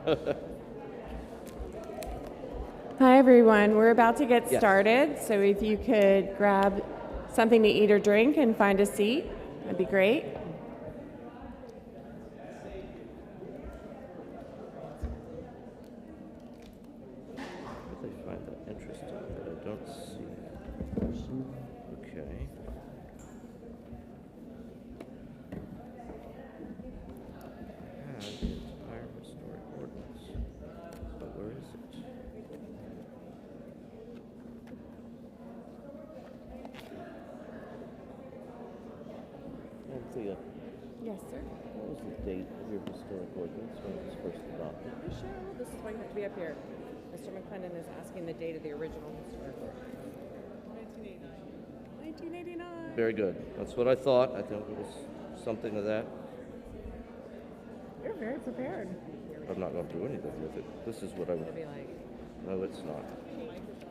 Hi, everyone. We're about to get started, so if you could grab something to eat or drink and find a seat, that'd be great. I find that interesting, but I don't see. Okay. I have the entire historic ordinance, but where is it? Anthea, Yes, sir. what was the date of your historic ordinance when it was first adopted? Michelle, this is why you have to be up here. Mr. McLendon is asking the date of the original historic ordinance. 1989. Very good. That's what I thought. I think it was something of that. You're very prepared. I'm not going to do anything with it. This is what I would. It'll be like, No, it's not.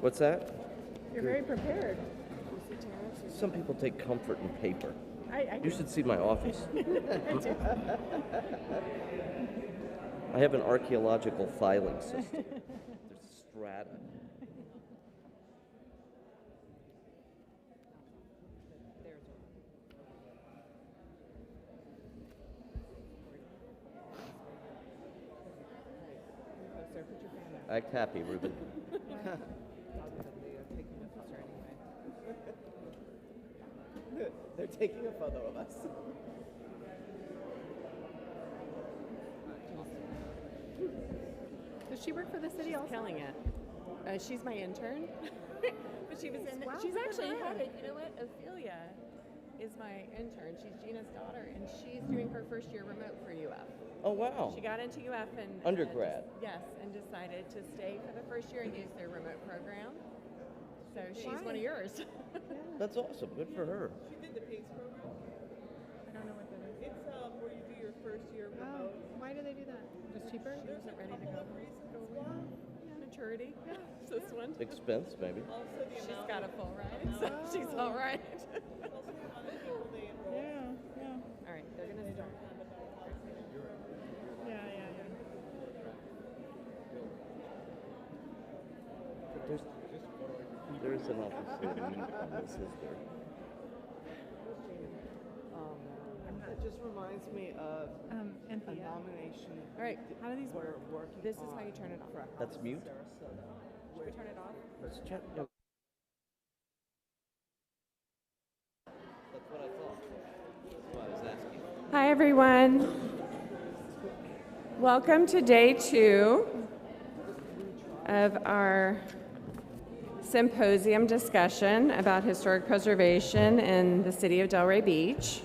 What's that? you're very prepared. Some people take comfort in paper. I You should see my office. I have an archaeological filing system. There's strata. Act happy, Ruben. They're taking a photo of us. Does she work for the city also? Killing it. She's my intern. But she was in the, Wow, she's good for actually her. headed, you know what, Ophelia is my intern. She's Gina's daughter, and she's doing her first year remote for UF. Oh, wow. She got into UF and Undergrad. yes, and decided to stay for the first year and use their remote program. So she's one of yours. That's awesome. Good for her. She did the PACE program. I don't know what that is. It's where you do your first year remote. Why do they do that? Just cheaper? She There's wasn't a ready to couple go. of reasons why. Maturity. Yeah. This one. Expense, maybe. Also the She's amount got a full ride, so she's all right. also the amount of people they enroll. Yeah. All right, they're gonna start. Yeah. There's an office in this, is there? It just reminds me of a Anthea. nomination All right, how do these we're work? working This is on how you turn it off. for a house That's in mute? Sarasota. Should we turn it off? Let's check. No. That's what I thought. That's why I was asking. Hi, everyone. Welcome to day 2 of our symposium discussion about historic preservation in the city of Delray Beach.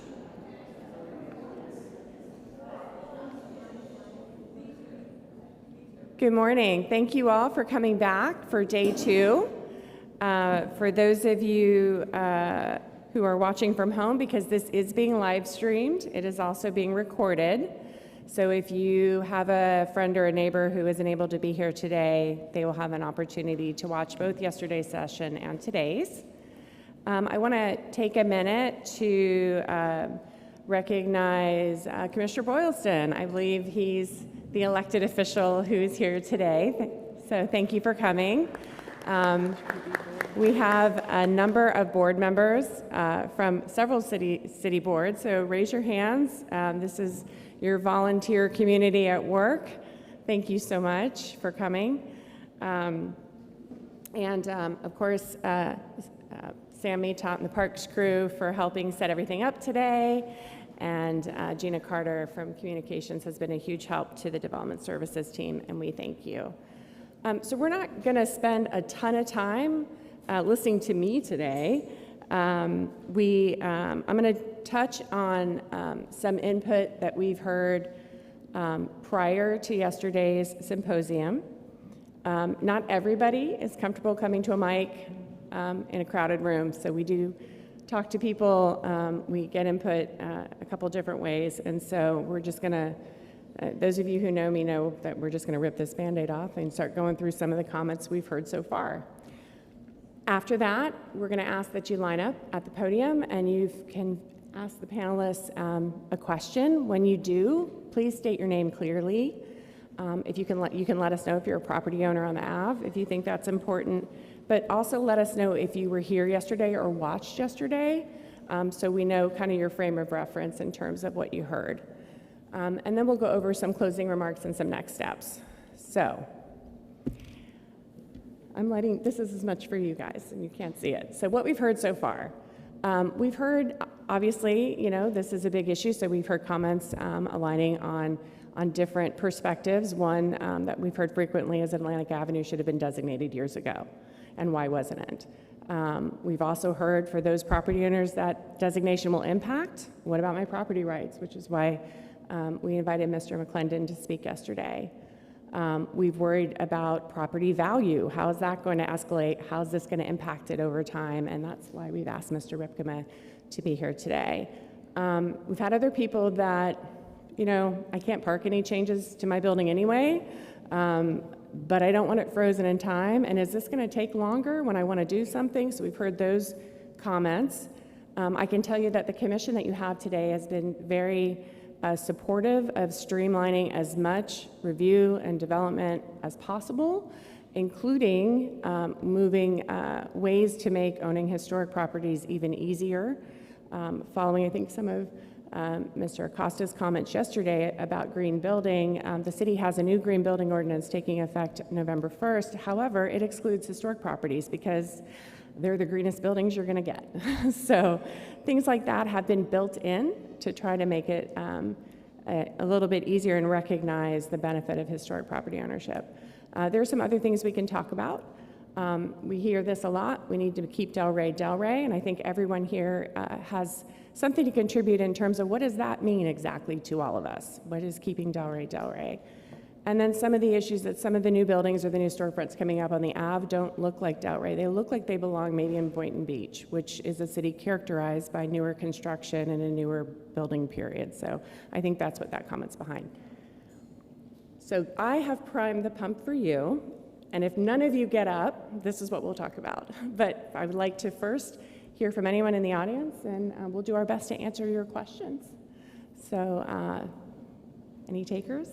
Good morning. Thank you all for coming back for day 2. For those of you who are watching from home, because this is being live streamed, it is also being recorded. So if you have a friend or a neighbor who isn't able to be here today, they will have an opportunity to watch both yesterday's session and today's. I want to take a minute to recognize Commissioner Boylston. I believe he's the elected official who is here today. So thank you for coming. We have a number of board members from several city boards, so raise your hands. This is your volunteer community at work. Thank you so much for coming. Of course, Sammy, Tot, and the Parks crew for helping set everything up today. And Gina Carter from Communications has been a huge help to the Development Services team, and we thank you. So we're not going to spend a ton of time listening to me today. I'm going to touch on some input that we've heard prior to yesterday's symposium. Not everybody is comfortable coming to a mic in a crowded room, so we do talk to people. We get input a couple different ways, and so we're just going to, those of you who know me know that we're just going to rip this Band-Aid off and start going through some of the comments we've heard so far. After that, we're going to ask that you line up at the podium and you can ask the panelists a question. When you do, please state your name clearly. If you can let us know if you're a property owner on the Ave, if you think that's important. But also let us know if you were here yesterday or watched yesterday, so we know kind of your frame of reference in terms of what you heard. And then we'll go over some closing remarks and some next steps. So this is as much for you guys, and you can't see it. So what we've heard so far. We've heard, obviously, this is a big issue, so we've heard comments aligning on different perspectives. One that we've heard frequently is Atlantic Avenue should have been designated years ago, and why wasn't it? We've also heard for those property owners that designation will impact. What about my property rights? Which is why we invited Mr. McLendon to speak yesterday. We've worried about property value. How is that going to escalate? How is this going to impact it over time? And that's why we've asked Mr. Rypkema to be here today. We've had other people that, I can't park any changes to my building anyway, but I don't want it frozen in time. And is this going to take longer when I want to do something? So we've heard those comments. I can tell you that the commission that you have today has been very supportive of streamlining as much review and development as possible, including moving ways to make owning historic properties even easier. Following, I think, some of Mr. Acosta's comments yesterday about green building, the city has a new green building ordinance taking effect November 1st. However, it excludes historic properties because they're the greenest buildings you're going to get. So things like that have been built in to try to make it a little bit easier and recognize the benefit of historic property ownership. There are some other things we can talk about. We hear this a lot. We need to keep Delray, and I think everyone here has something to contribute in terms of what does that mean exactly to all of us? What is keeping Delray? And then some of the issues that some of the new buildings or the new storefronts coming up on the Ave don't look like Delray. They look like they belong maybe in Boynton Beach, which is a city characterized by newer construction and a newer building period. So I think that's what that comment's behind. So I have primed the pump for you, and if none of you get up, this is what we'll talk about. But I would like to first hear from anyone in the audience, and we'll do our best to answer your questions. So any takers?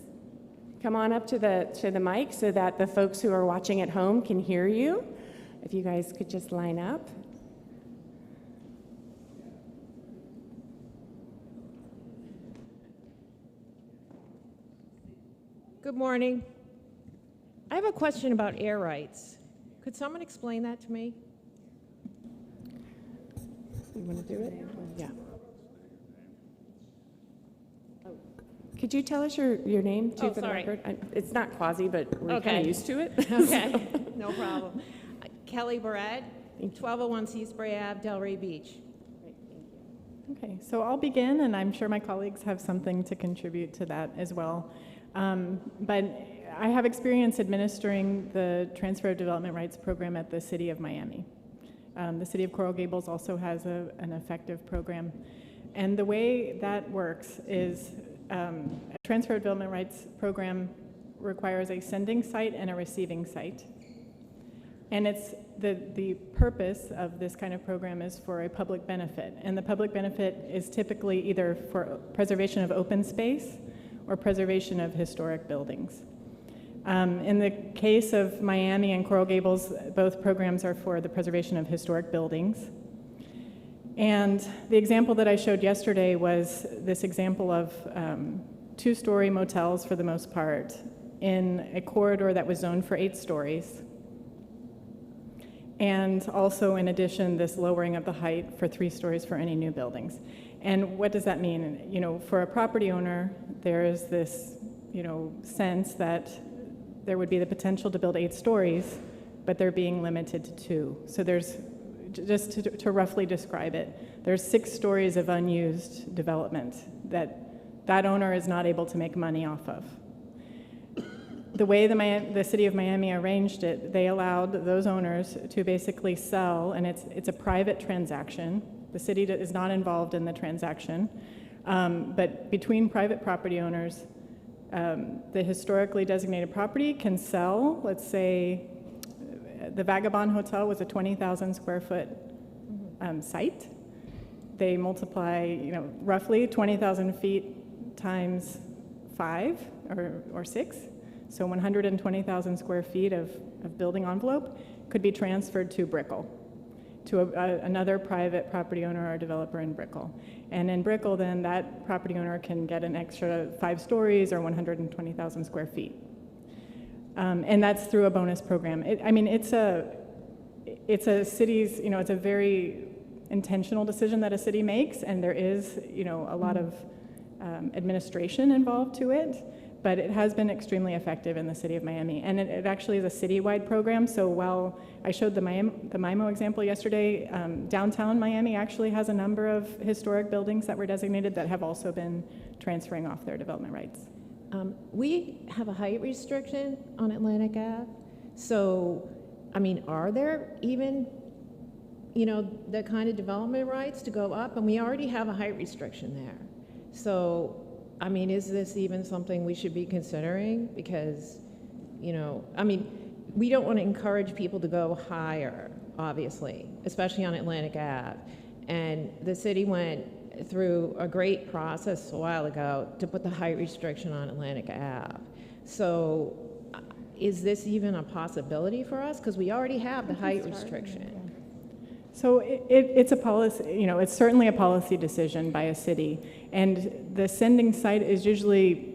Come on up to the mic so that the folks who are watching at home can hear you. If you guys could just line up. Good morning. I have a question about air rights. Could someone explain that to me? You want to do it? Yeah. Could you tell us your name, too, for the record? It's not Quasi, but we're kind of used to it. Okay, no problem. Kelly Barrett, 1201 Seaspray Ave, Delray Beach. Great, thank you. Okay, so I'll begin, and I'm sure my colleagues have something to contribute to that as well. But I have experience administering the Transfer of Development Rights program at the City of Miami. The City of Coral Gables also has an effective program. And the way that works is a Transfer of Development Rights program requires a sending site and a receiving site. And it's the purpose of this kind of program is for a public benefit. And the public benefit is typically either for preservation of open space or preservation of historic buildings. In the case of Miami and Coral Gables, both programs are for the preservation of historic buildings. And the example that I showed yesterday was this example of two-story motels, for the most part, in a corridor that was zoned for 8 stories. And also, in addition, this lowering of the height for 3 stories for any new buildings. And what does that mean? For a property owner, there is this, sense that there would be the potential to build 8 stories, but they're being limited to 2. So there's, just to roughly describe it, there's 6 stories of unused development that owner is not able to make money off of. The way the City of Miami arranged it, they allowed those owners to basically sell, and it's a private transaction. The city is not involved in the transaction, but between private property owners, the historically designated property can sell. Let's say the Vagabond Hotel was a 20,000 square foot site. They multiply, roughly 20,000 feet times 5 or 6. So 120,000 square feet of building envelope could be transferred to Brickell, to another private property owner or developer in Brickell. And in Brickell, then that property owner can get an extra 5 stories or 120,000 square feet. And that's through a bonus program. It's a city's, it's a very intentional decision that a city makes, and there is, a lot of administration involved to it, but it has been extremely effective in the city of Miami. And it actually is a citywide program, so while I showed the MIMO example yesterday, downtown Miami actually has a number of historic buildings that were designated that have also been transferring off their development rights. We have a height restriction on Atlantic Ave, so, are there even, the kind of development rights to go up? And we already have a height restriction there. So, is this even something we should be considering? Because, we don't want to encourage people to go higher, obviously, especially on Atlantic Ave. And the city went through a great process a while ago to put the height restriction on Atlantic Ave. So is this even a possibility for us? Because we already have the height restriction. So it's a policy, it's certainly a policy decision by a city. And the sending site is usually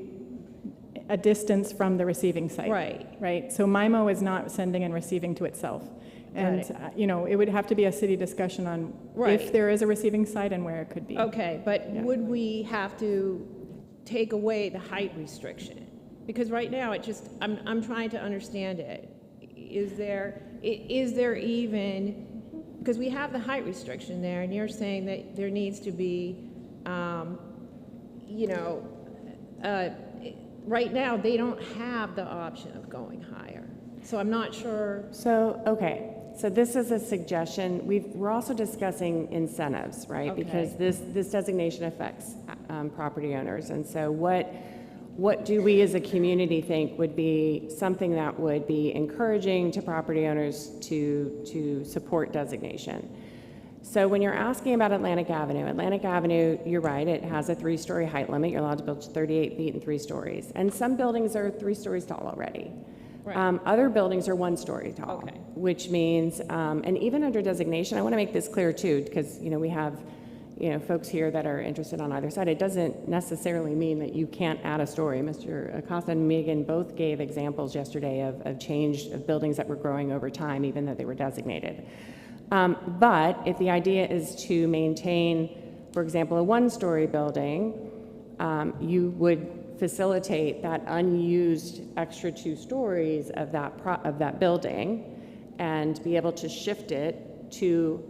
a distance from the receiving site. Right. So MIMO is not sending and receiving to itself. And, it would have to be a city discussion on if there is a receiving site and where it could be. Okay, but would we have to take away the height restriction? Because right now, I'm trying to understand it. Is there even, because we have the height restriction there, and you're saying that there needs to be, right now, they don't have the option of going higher. So I'm not sure. So this is a suggestion. We're also discussing incentives, right? Okay. Because this designation affects property owners. And so what do we as a community think would be something that would be encouraging to property owners to support designation? So when you're asking about Atlantic Avenue, you're right, it has a 3-story height limit. You're allowed to build 38 feet and 3 stories. And some buildings are 3 stories tall already. Right. Other buildings are 1 story tall, Okay. which means, and even under designation, I want to make this clear too, because we have folks here that are interested on either side. It doesn't necessarily mean that you can't add a story. Mr. Acosta and Megan both gave examples yesterday of change of buildings that were growing over time, even though they were designated. But if the idea is to maintain, for example, a 1-story building, you would facilitate that unused extra 2 stories of that building and be able to shift it to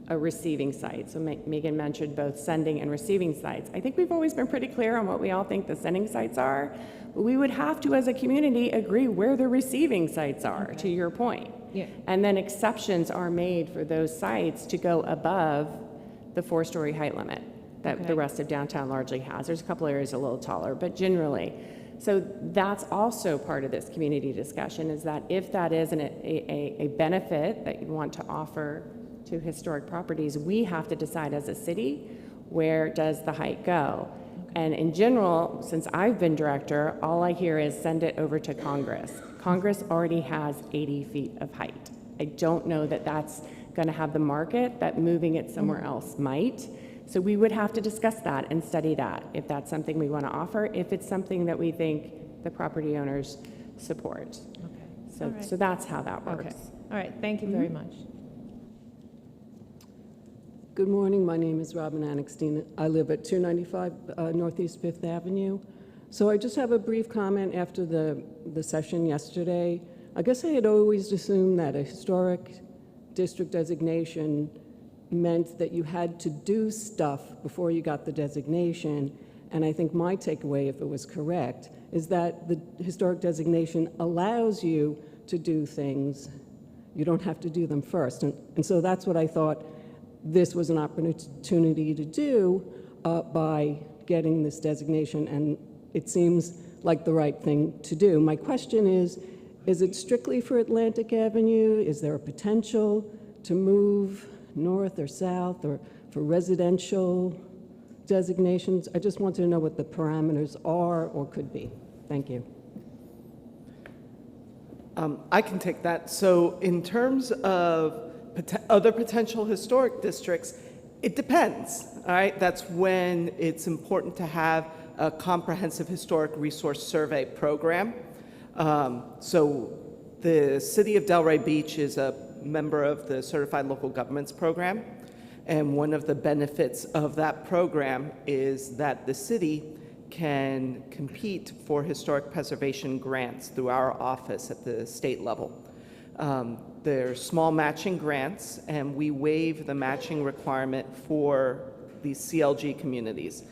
a receiving site. So Megan mentioned both sending and receiving sites. I think we've always been pretty clear on what we all think the sending sites are, but we would have to, as a community, agree where the receiving sites are, to your point. Yeah. And then exceptions are made for those sites to go above the 4-story height limit that the rest of downtown largely has. There's a couple areas a little taller, but generally. So that's also part of this community discussion, is that if that is a benefit that you want to offer to historic properties, we have to decide as a city, where does the height go? And in general, since I've been director, all I hear is send it over to Congress. Congress already has 80 feet of height. I don't know that that's going to have the market that moving it somewhere else might. So we would have to discuss that and study that, if that's something we want to offer, if it's something that we think the property owners support. Okay. So that's how that works. Okay. All right. Thank you very much. Good morning. My name is Robin Annexstein. I live at 295 Northeast 5th Avenue. So I just have a brief comment after the session yesterday. I guess I had always assumed that a historic district designation meant that you had to do stuff before you got the designation. And I think my takeaway, if it was correct, is that the historic designation allows you to do things. You don't have to do them first. And so that's what I thought this was an opportunity to do by getting this designation, and it seems like the right thing to do. My question is it strictly for Atlantic Avenue? Is there a potential to move north or south, or for residential designations? I just wanted to know what the parameters are or could be. Thank you. I can take that. So in terms of other potential historic districts, it depends, all right? That's when it's important to have a comprehensive historic resource survey program. So the city of Delray Beach is a member of the Certified Local Governments program, and one of the benefits of that program is that the city can compete for historic preservation grants through our office at the state level. They're small matching grants, and we waive the matching requirement for these CLG communities.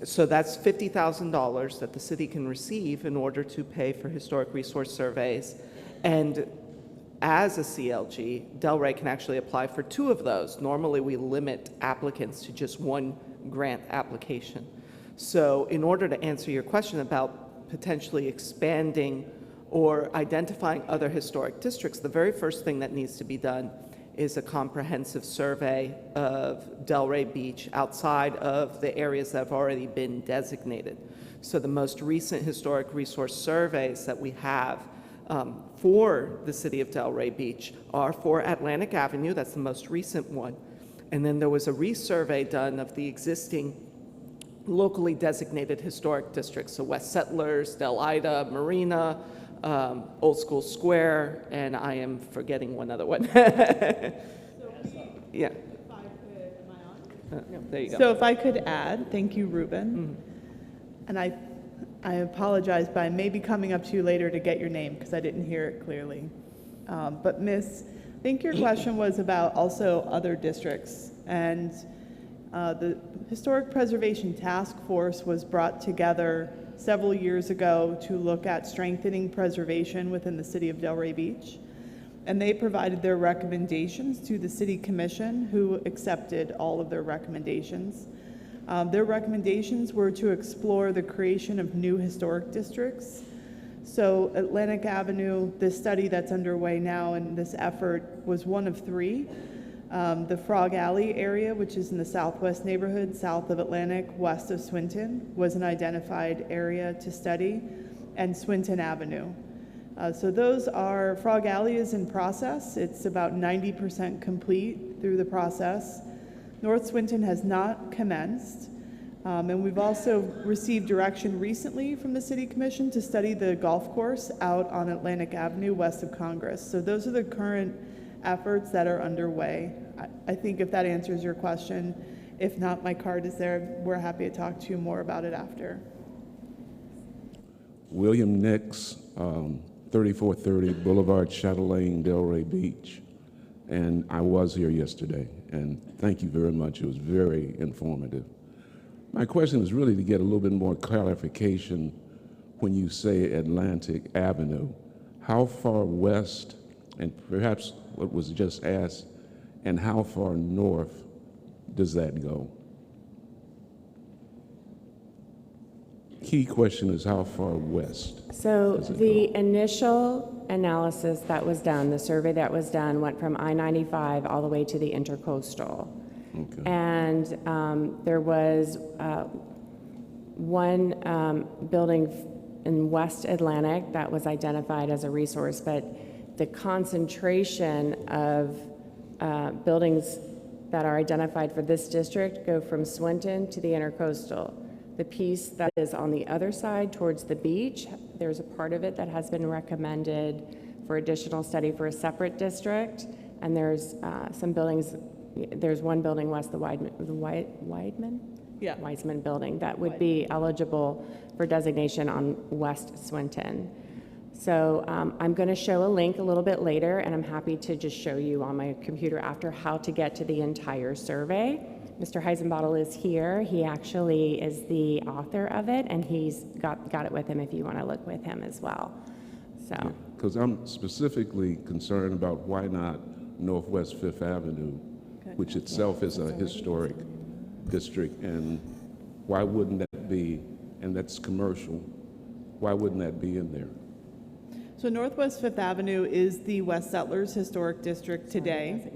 So that's $50,000 that the city can receive in order to pay for historic resource surveys. And as a CLG, Delray can actually apply for 2 of those. Normally, we limit applicants to just 1 grant application. So in order to answer your question about potentially expanding or identifying other historic districts, the very first thing that needs to be done is a comprehensive survey of Delray Beach outside of the areas that have already been designated. So the most recent historic resource surveys that we have for the city of Delray Beach are for Atlantic Avenue. That's the most recent one. And then there was a resurvey done of the existing locally designated historic districts, so West Settlers, Del Ida, Marina, Old School Square, and I am forgetting one other one. Yeah. No, there you go. So if I could add, thank you, Ruben. And I apologize, but I may be coming up to you later to get your name because I didn't hear it clearly. But Miss, I think your question was about also other districts. And the Historic Preservation Task Force was brought together several years ago to look at strengthening preservation within the city of Delray Beach. And they provided their recommendations to the City Commission, who accepted all of their recommendations. Their recommendations were to explore the creation of new historic districts. So Atlantic Avenue, this study that's underway now and this effort was one of 3. The Frog Alley area, which is in the southwest neighborhood, south of Atlantic, west of Swinton, was an identified area to study, and Swinton Avenue. So those are, Frog Alley is in process. It's about 90% complete through the process. North Swinton has not commenced. And we've also received direction recently from the City Commission to study the golf course out on Atlantic Avenue west of Congress. So those are the current efforts that are underway. I think if that answers your question, if not, my card is there. We're happy to talk to you more about it after. William Nix, 3430 Boulevard, Chatelaine, Delray Beach. And I was here yesterday, and thank you very much. It was very informative. My question is really to get a little bit more clarification when you say Atlantic Avenue. How far west, and perhaps what was just asked, and how far north does that go? Key question is how far west? So the initial analysis that was done, the survey that was done, went from I-95 all the way to the intercoastal. Okay. And there was one building in West Atlantic that was identified as a resource, but the concentration of buildings that are identified for this district go from Swinton to the intercoastal. The piece that is on the other side towards the beach, there's a part of it that has been recommended for additional study for a separate district, and there's some buildings. There's one building west, the Weidman? Yeah. Weisman building that would be eligible for designation on West Swinton. So I'm going to show a link a little bit later, and I'm happy to just show you on my computer after how to get to the entire survey. Mr. Heisenbottle is here. He actually is the author of it, and he's got it with him if you want to look with him as well. So, Because I'm specifically concerned about why not Northwest Fifth Avenue, which itself is a historic district, and why wouldn't that be, and that's commercial, why wouldn't that be in there? So Northwest Fifth Avenue is the West Settlers Historic District today.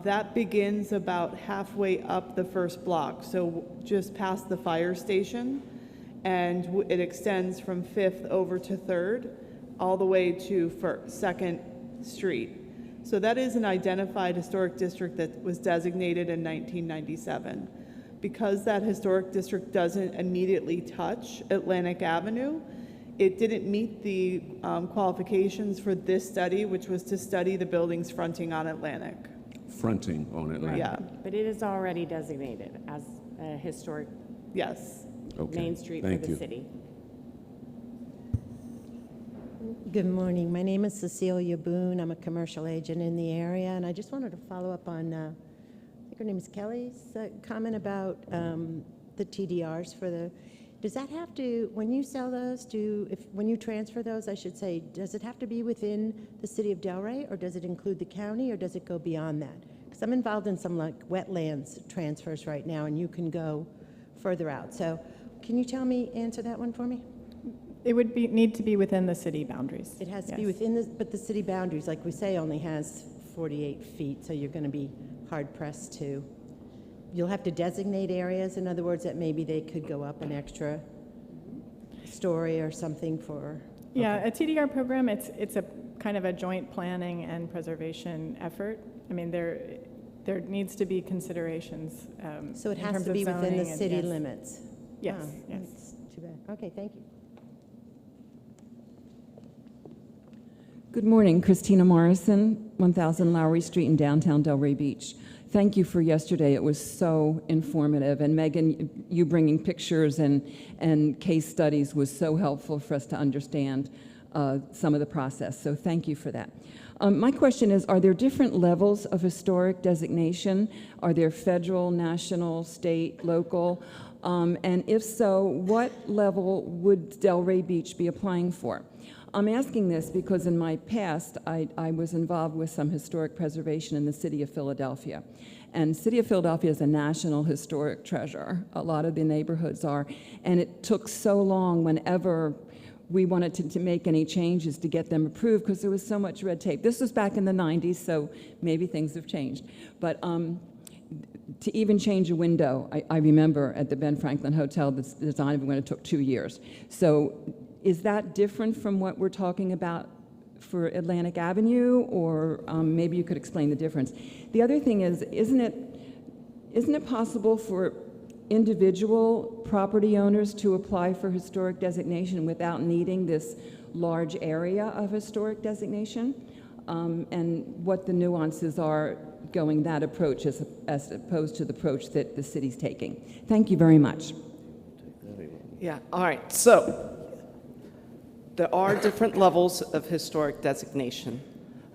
That begins about halfway up the first block, so just past the fire station, and it extends from 5th over to 3rd. all the way to 2nd Street. So that is an identified historic district that was designated in 1997. Because that historic district doesn't immediately touch Atlantic Avenue, it didn't meet the qualifications for this study, which was to study the buildings fronting on Atlantic. Fronting on Atlantic. Yeah, But it is already designated as a historic yes. Okay. main street for Thank the you. city. Good morning. My name is Cecilia Boone. I'm a commercial agent in the area, and I just wanted to follow up on, I think her name is Kelly's comment about the TDRs for the, does that have to, when you sell those, when you transfer those, I should say, does it have to be within the city of Delray, or does it include the county, or does it go beyond that? Because I'm involved in some like wetlands transfers right now, and you can go further out. So can you answer that one for me? It would need to be within the city boundaries. It has to be Yes. within but the city boundaries, like we say, only has 48 feet, so you're going to be hard pressed to. You'll have to designate areas, in other words, that maybe they could go up an extra story or something for. Yeah, a TDR program, it's a kind of a joint planning and preservation effort. I mean, there needs to be considerations. So it in has terms to of be within zoning the and- city yes. limits. Yes, Wow, yes. that's too bad. Okay, thank you. Good morning, Christina Morrison, 1000 Lowry Street in downtown Delray Beach. Thank you for yesterday. It was so informative. And Megan, you bringing pictures and case studies was so helpful for us to understand some of the process. So thank you for that. My question is, are there different levels of historic designation? Are there federal, national, state, local? And if so, what level would Delray Beach be applying for? I'm asking this because in my past, I was involved with some historic preservation in the city of Philadelphia. And city of Philadelphia is a national historic treasure. A lot of the neighborhoods are. And it took so long whenever we wanted to make any changes to get them approved because there was so much red tape. This was back in the 90s, so maybe things have changed. But to even change a window, I remember at the Ben Franklin Hotel, the design of it when it took 2 years. So is that different from what we're talking about for Atlantic Avenue, or maybe you could explain the difference? The other thing is, isn't it possible for individual property owners to apply for historic designation without needing this large area of historic designation? And what the nuances are going that approach as opposed to the approach that the city's taking. Thank you very much. Yeah, all right. So there are different levels of historic designation.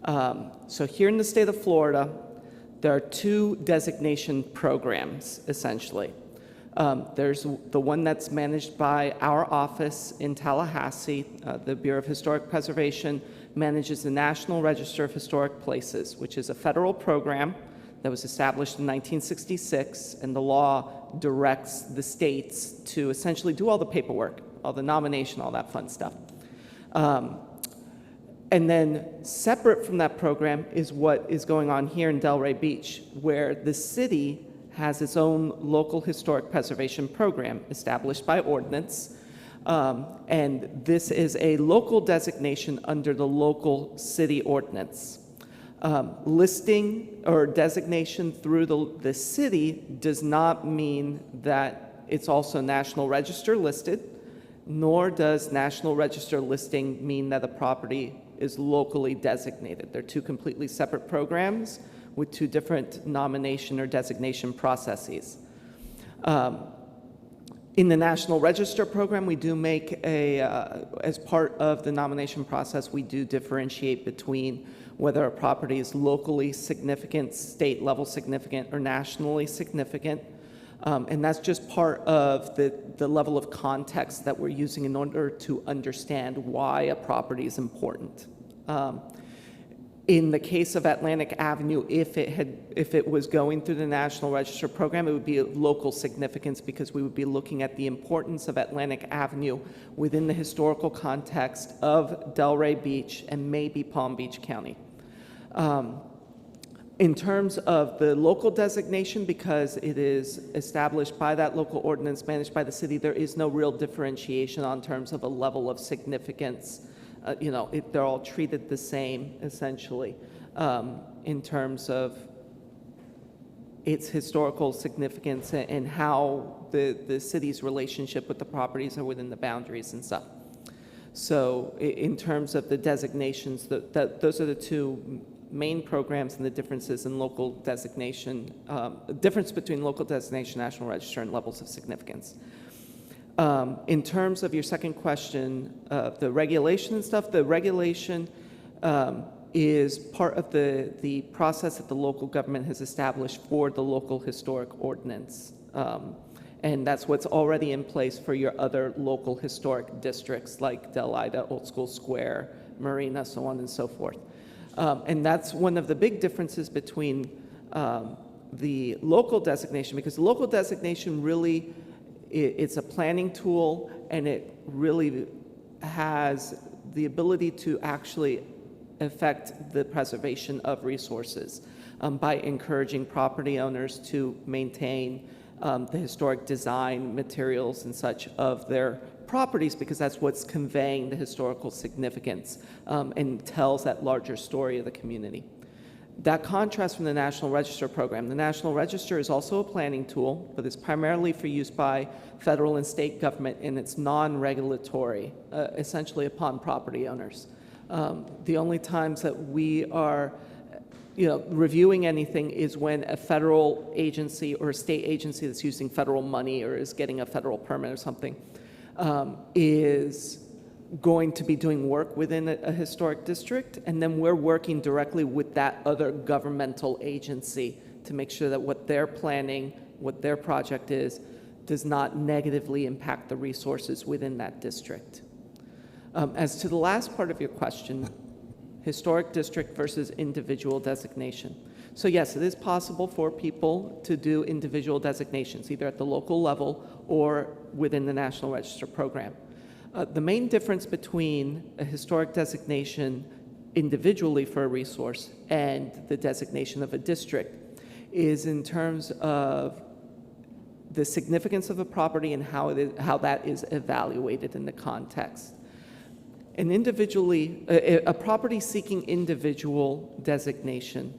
So here in the state of Florida, there are 2 designation programs, essentially. There's the one that's managed by our office in Tallahassee. The Bureau of Historic Preservation manages the National Register of Historic Places, which is a federal program that was established in 1966, and the law directs the states to essentially do all the paperwork, all the nomination, all that fun stuff. And then separate from that program is what is going on here in Delray Beach, where the city has its own local historic preservation program established by ordinance. And this is a local designation under the local city ordinance. Listing or designation through the city does not mean that it's also National Register listed, nor does National Register listing mean that the property is locally designated. They're 2 completely separate programs with 2 different nomination or designation processes. In the National Register program, we do make as part of the nomination process, we do differentiate between whether a property is locally significant, state level significant, or nationally significant. And that's just part of the level of context that we're using in order to understand why a property is important. In the case of Atlantic Avenue, if it was going through the National Register program, it would be of local significance because we would be looking at the importance of Atlantic Avenue within the historical context of Delray Beach and maybe Palm Beach County. In terms of the local designation, because it is established by that local ordinance managed by the city, there is no real differentiation on terms of a level of significance they're all treated the same, essentially, in terms of its historical significance and how the city's relationship with the properties are within the boundaries and stuff. So in terms of the designations, those are the two main programs and the differences in local designation, difference between local designation, National Register, and levels of significance. In terms of your second question, the regulation and stuff, the regulation is part of the process that the local government has established for the local historic ordinance. And that's what's already in place for your other local historic districts like Delray, Old School Square, Marina, so on and so forth. And that's one of the big differences between the local designation, because the local designation really, it's a planning tool, and it really has the ability to actually affect the preservation of resources by encouraging property owners to maintain the historic design materials and such of their properties, because that's what's conveying the historical significance and tells that larger story of the community. That contrasts from the National Register program. The National Register is also a planning tool, but it's primarily for use by federal and state government, and it's non-regulatory, essentially upon property owners. The only times that we are reviewing anything is when a federal agency or a state agency that's using federal money or is getting a federal permit or something is going to be doing work within a historic district, and then we're working directly with that other governmental agency to make sure that what they're planning, what their project is, does not negatively impact the resources within that district. As to the last part of your question, historic district versus individual designation. So yes, it is possible for people to do individual designations, either at the local level or within the National Register program. The main difference between a historic designation individually for a resource and the designation of a district is in terms of the significance of a property and how that is evaluated in the context. And individually, a property seeking individual designation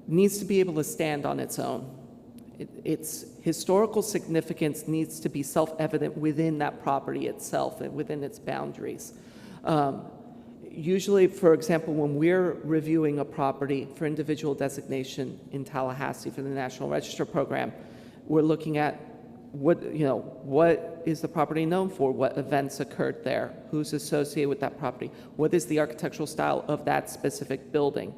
needs to be able to stand on its own. Its historical significance needs to be self-evident within that property itself and within its boundaries. Usually, for example, when we're reviewing a property for individual designation in Tallahassee for the National Register program, we're looking at what is the property known for, what events occurred there, who's associated with that property, what is the architectural style of that specific building.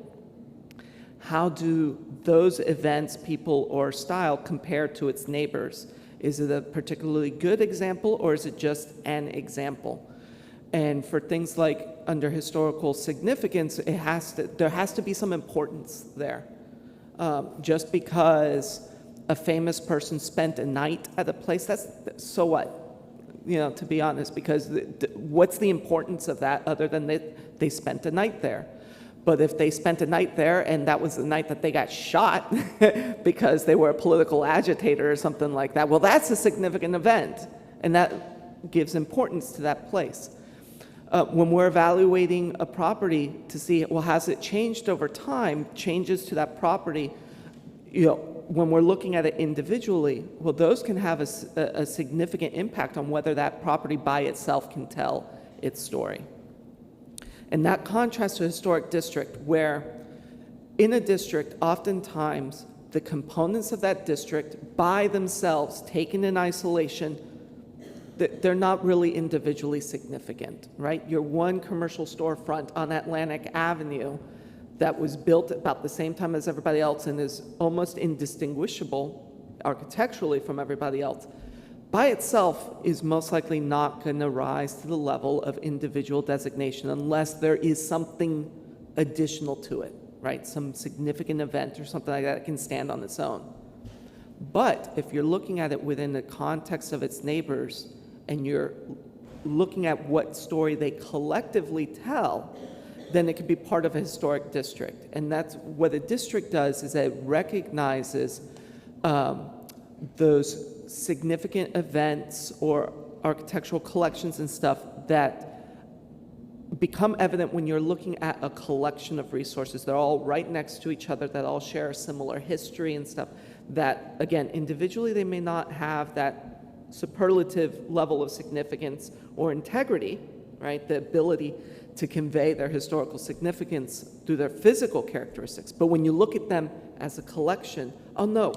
How do those events, people, or style compare to its neighbors? Is it a particularly good example, or is it just an example? And for things like under historical significance, there has to be some importance there. Just because a famous person spent a night at a place, so what? To be honest, because what's the importance of that other than they spent a night there? But if they spent a night there and that was the night that they got shot because they were a political agitator or something like that, well, that's a significant event, and that gives importance to that place. When we're evaluating a property to see, well, has it changed over time, changes to that property, when we're looking at it individually, well, those can have a significant impact on whether that property by itself can tell its story. And that contrasts to a historic district, where in a district, oftentimes the components of that district by themselves, taken in isolation, they're not really individually significant, right? Your one commercial storefront on Atlantic Avenue that was built about the same time as everybody else and is almost indistinguishable architecturally from everybody else, by itself is most likely not going to rise to the level of individual designation unless there is something additional to it, right? Some significant event or something like that can stand on its own. But if you're looking at it within the context of its neighbors and you're looking at what story they collectively tell, then it could be part of a historic district. And that's what a district does, is it recognizes those significant events or architectural collections and stuff that become evident when you're looking at a collection of resources. They're all right next to each other, that all share a similar history and stuff, that, again, individually they may not have that superlative level of significance or integrity, right? The ability to convey their historical significance through their physical characteristics. But when you look at them as a collection, oh no,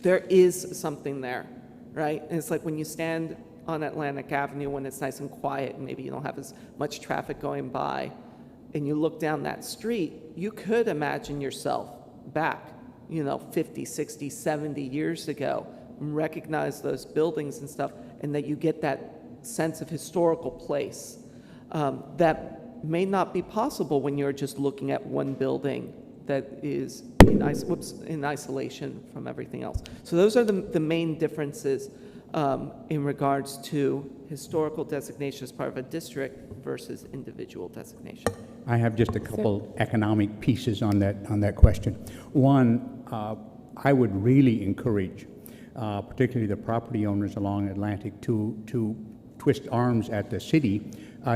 there is something there, right? And it's like when you stand on Atlantic Avenue when it's nice and quiet and maybe you don't have as much traffic going by, and you look down that street, you could imagine yourself back, 50, 60, 70 years ago, and recognize those buildings and stuff, and that you get that sense of historical place that may not be possible when you're just looking at one building that is in isolation from everything else. So those are the main differences in regards to historical designation as part of a district versus individual designation. I have just a couple economic pieces on that question. One, I would really encourage, particularly the property owners along Atlantic, to twist arms at the city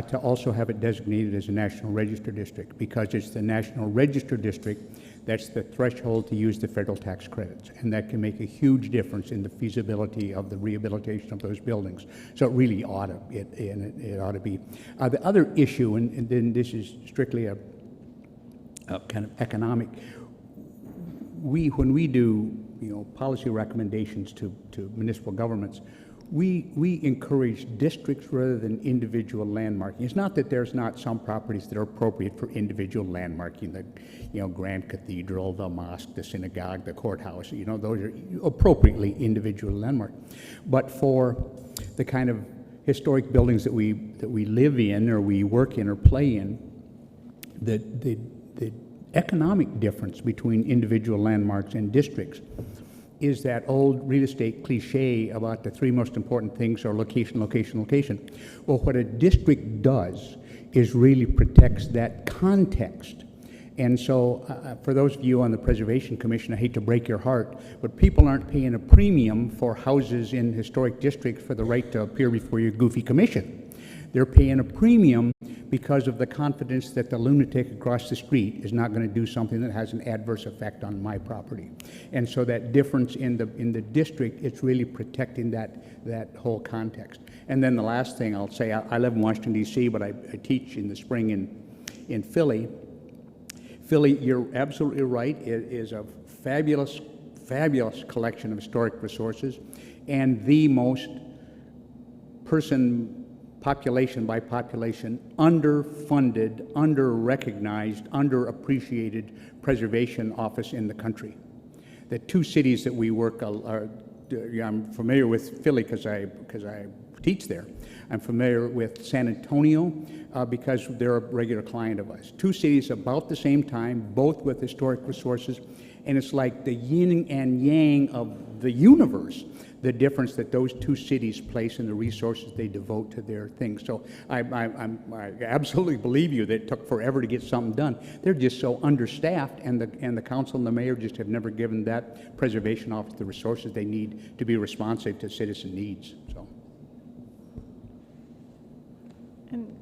to also have it designated as a National Register District, because it's the National Register District that's the threshold to use the federal tax credits, and that can make a huge difference in the feasibility of the rehabilitation of those buildings. So it really ought to, it ought to be. The other issue, and then this is strictly a kind of economic, when we do policy recommendations to municipal governments, we encourage districts rather than individual landmarking. It's not that there's not some properties that are appropriate for individual landmarking, the Grand Cathedral, the mosque, the synagogue, the courthouse, those are appropriately individual landmark. But for the kind of historic buildings that we live in or we work in or play in, the economic difference between individual landmarks and districts is that old real estate cliche about the three most important things are location, location, location. Well, what a district does is really protects that context. And so for those of you on the Preservation Commission, I hate to break your heart, but people aren't paying a premium for houses in historic districts for the right to appear before your goofy commission. They're paying a premium because of the confidence that the lunatic across the street is not going to do something that has an adverse effect on my property. And so that difference in the district, it's really protecting that whole context. And then the last thing I'll say, I live in Washington, D.C., but I teach in the spring in Philly. Philly, you're absolutely right. It is a fabulous, fabulous collection of historic resources, and the most population by population, underfunded, under-recognized, underappreciated preservation office in the country. The two cities that we work are, I'm familiar with Philly because I teach there. I'm familiar with San Antonio because they're a regular client of us. Two cities about the same time, both with historic resources, and it's like the yin and yang of the universe, the difference that those two cities place in the resources they devote to their things. So I absolutely believe you that it took forever to get something done. They're just so understaffed, and the council and the mayor just have never given that preservation office the resources they need to be responsive to citizen needs. So. And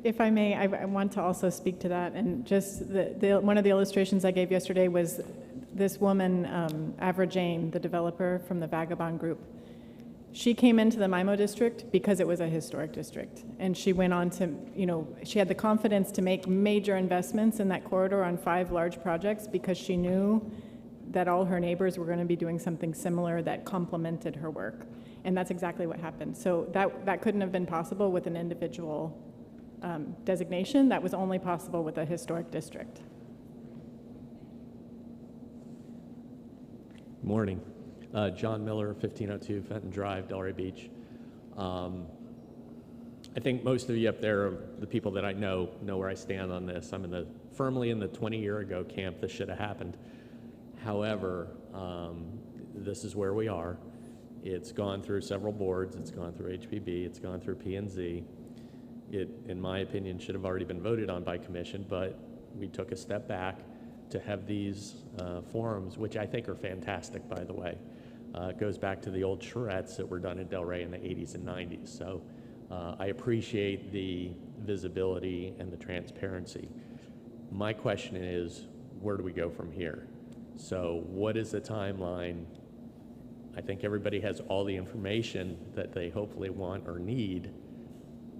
if I may, I want to also speak to that. And just one of the illustrations I gave yesterday was this woman, Avra Jane, the developer from the Vagabond Group. She came into the MIMO district because it was a historic district. And she went on to, she had the confidence to make major investments in that corridor on 5 large projects because she knew that all her neighbors were going to be doing something similar that complemented her work. And that's exactly what happened. So that couldn't have been possible with an individual designation. That was only possible with a historic district. Morning. John Miller, 1502 Fenton Drive, Delray Beach. I think most of you up there, the people that I know where I stand on this. I'm firmly in the 20-year ago camp. This should have happened. However, this is where we are. It's gone through several boards. It's gone through HPB. It's gone through P&Z. It, in my opinion, should have already been voted on by commission, but we took a step back to have these forums, which I think are fantastic, by the way. It goes back to the old charrettes that were done in Delray in the 80s and 90s. So I appreciate the visibility and the transparency. My question is, where do we go from here? So what is the timeline? I think everybody has all the information that they hopefully want or need.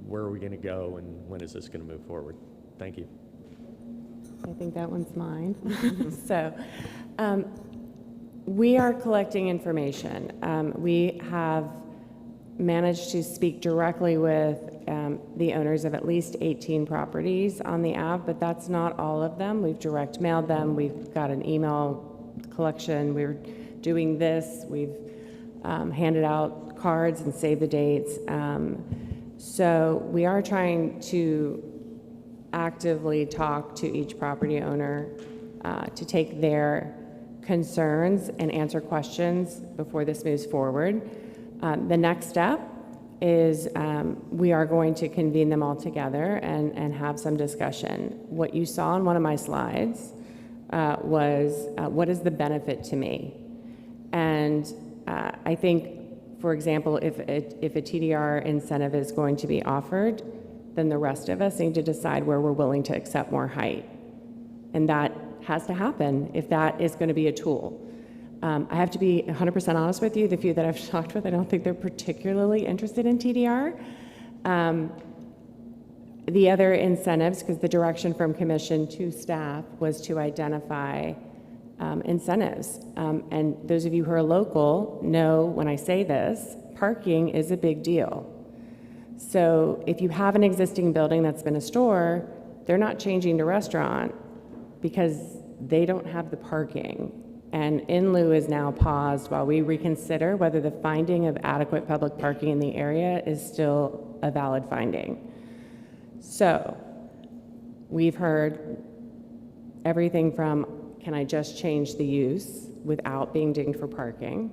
Where are we going to go, and when is this going to move forward? Thank you. I think that one's mine. So we are collecting information. We have managed to speak directly with the owners of at least 18 properties on the Ave, but that's not all of them. We've direct mailed them. We've got an email collection. We're doing this. We've handed out cards and save the dates. So we are trying to actively talk to each property owner to take their concerns and answer questions before this moves forward. The next step is we are going to convene them all together and have some discussion. What you saw on one of my slides was what is the benefit to me? And I think, for example, if a TDR incentive is going to be offered, then the rest of us need to decide where we're willing to accept more height. And that has to happen if that is going to be a tool. I have to be 100% honest with you, the few that I've talked with, I don't think they're particularly interested in TDR. The other incentives, because the direction from commission to staff was to identify incentives. And those of you who are local know when I say this, parking is a big deal. So if you have an existing building that's been a store, they're not changing to restaurant because they don't have the parking. And in lieu is now paused while we reconsider whether the finding of adequate public parking in the area is still a valid finding. So we've heard everything from, can I just change the use without being dinged for parking?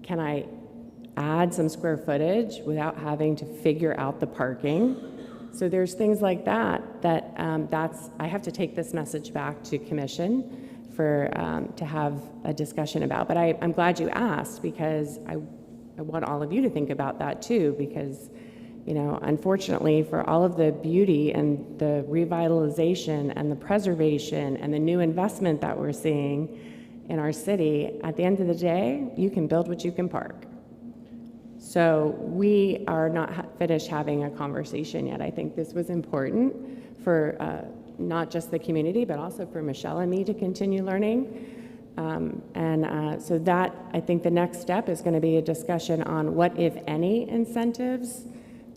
Can I add some square footage without having to figure out the parking? So there's things like that I have to take this message back to commission to have a discussion about. But I'm glad you asked, because I want all of you to think about that too, because, you know, unfortunately, for all of the beauty and the revitalization and the preservation and the new investment that we're seeing in our city, at the end of the day, you can build what you can park. So we are not finished having a conversation yet. I think this was important for not just the community, but also for Michelle and me to continue learning. So that, I think the next step is going to be a discussion on what, if any, incentives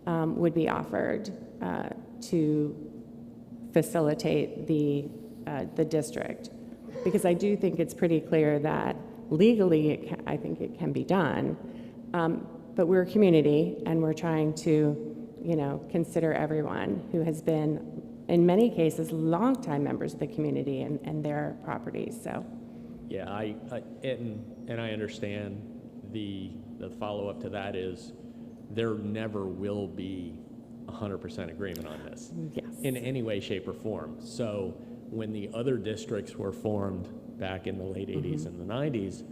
would be offered to facilitate the district. Because I do think it's pretty clear that legally, I think it can be done. But we're a community, and we're trying to, you know, consider everyone who has been, in many cases, longtime members of the community and their properties. So, yeah, I understand the follow-up to that is there never will be 100% agreement on this. Yes. In any way, shape, or form. So when the other districts were formed back in the late 80s and the 90s,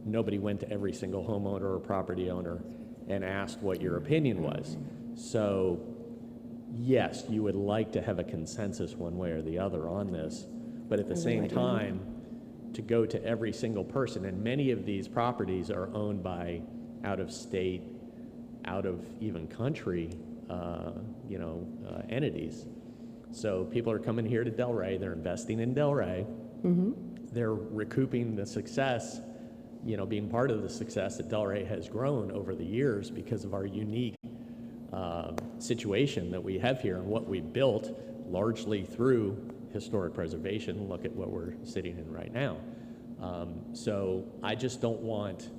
nobody went to every single homeowner or property owner and asked what your opinion was. So yes, you would like to have a consensus one way or the other on this, but at the same time, to go to every single person, and many of these properties are owned by out of state, out of even country, entities. So people are coming here to Delray, they're investing in Delray, they're recouping the success, you know, being part of the success that Delray has grown over the years because of our unique situation that we have here and what we built largely through historic preservation. Look at what we're sitting in right now. So I just don't want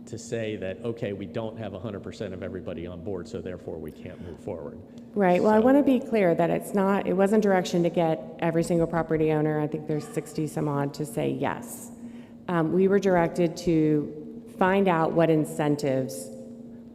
to say that, okay, we don't have 100% of everybody on board, so therefore we can't move forward. Right. Well, I want to be clear that it wasn't direction to get every single property owner, I think there's 60 some odd, to say yes. We were directed to find out what incentives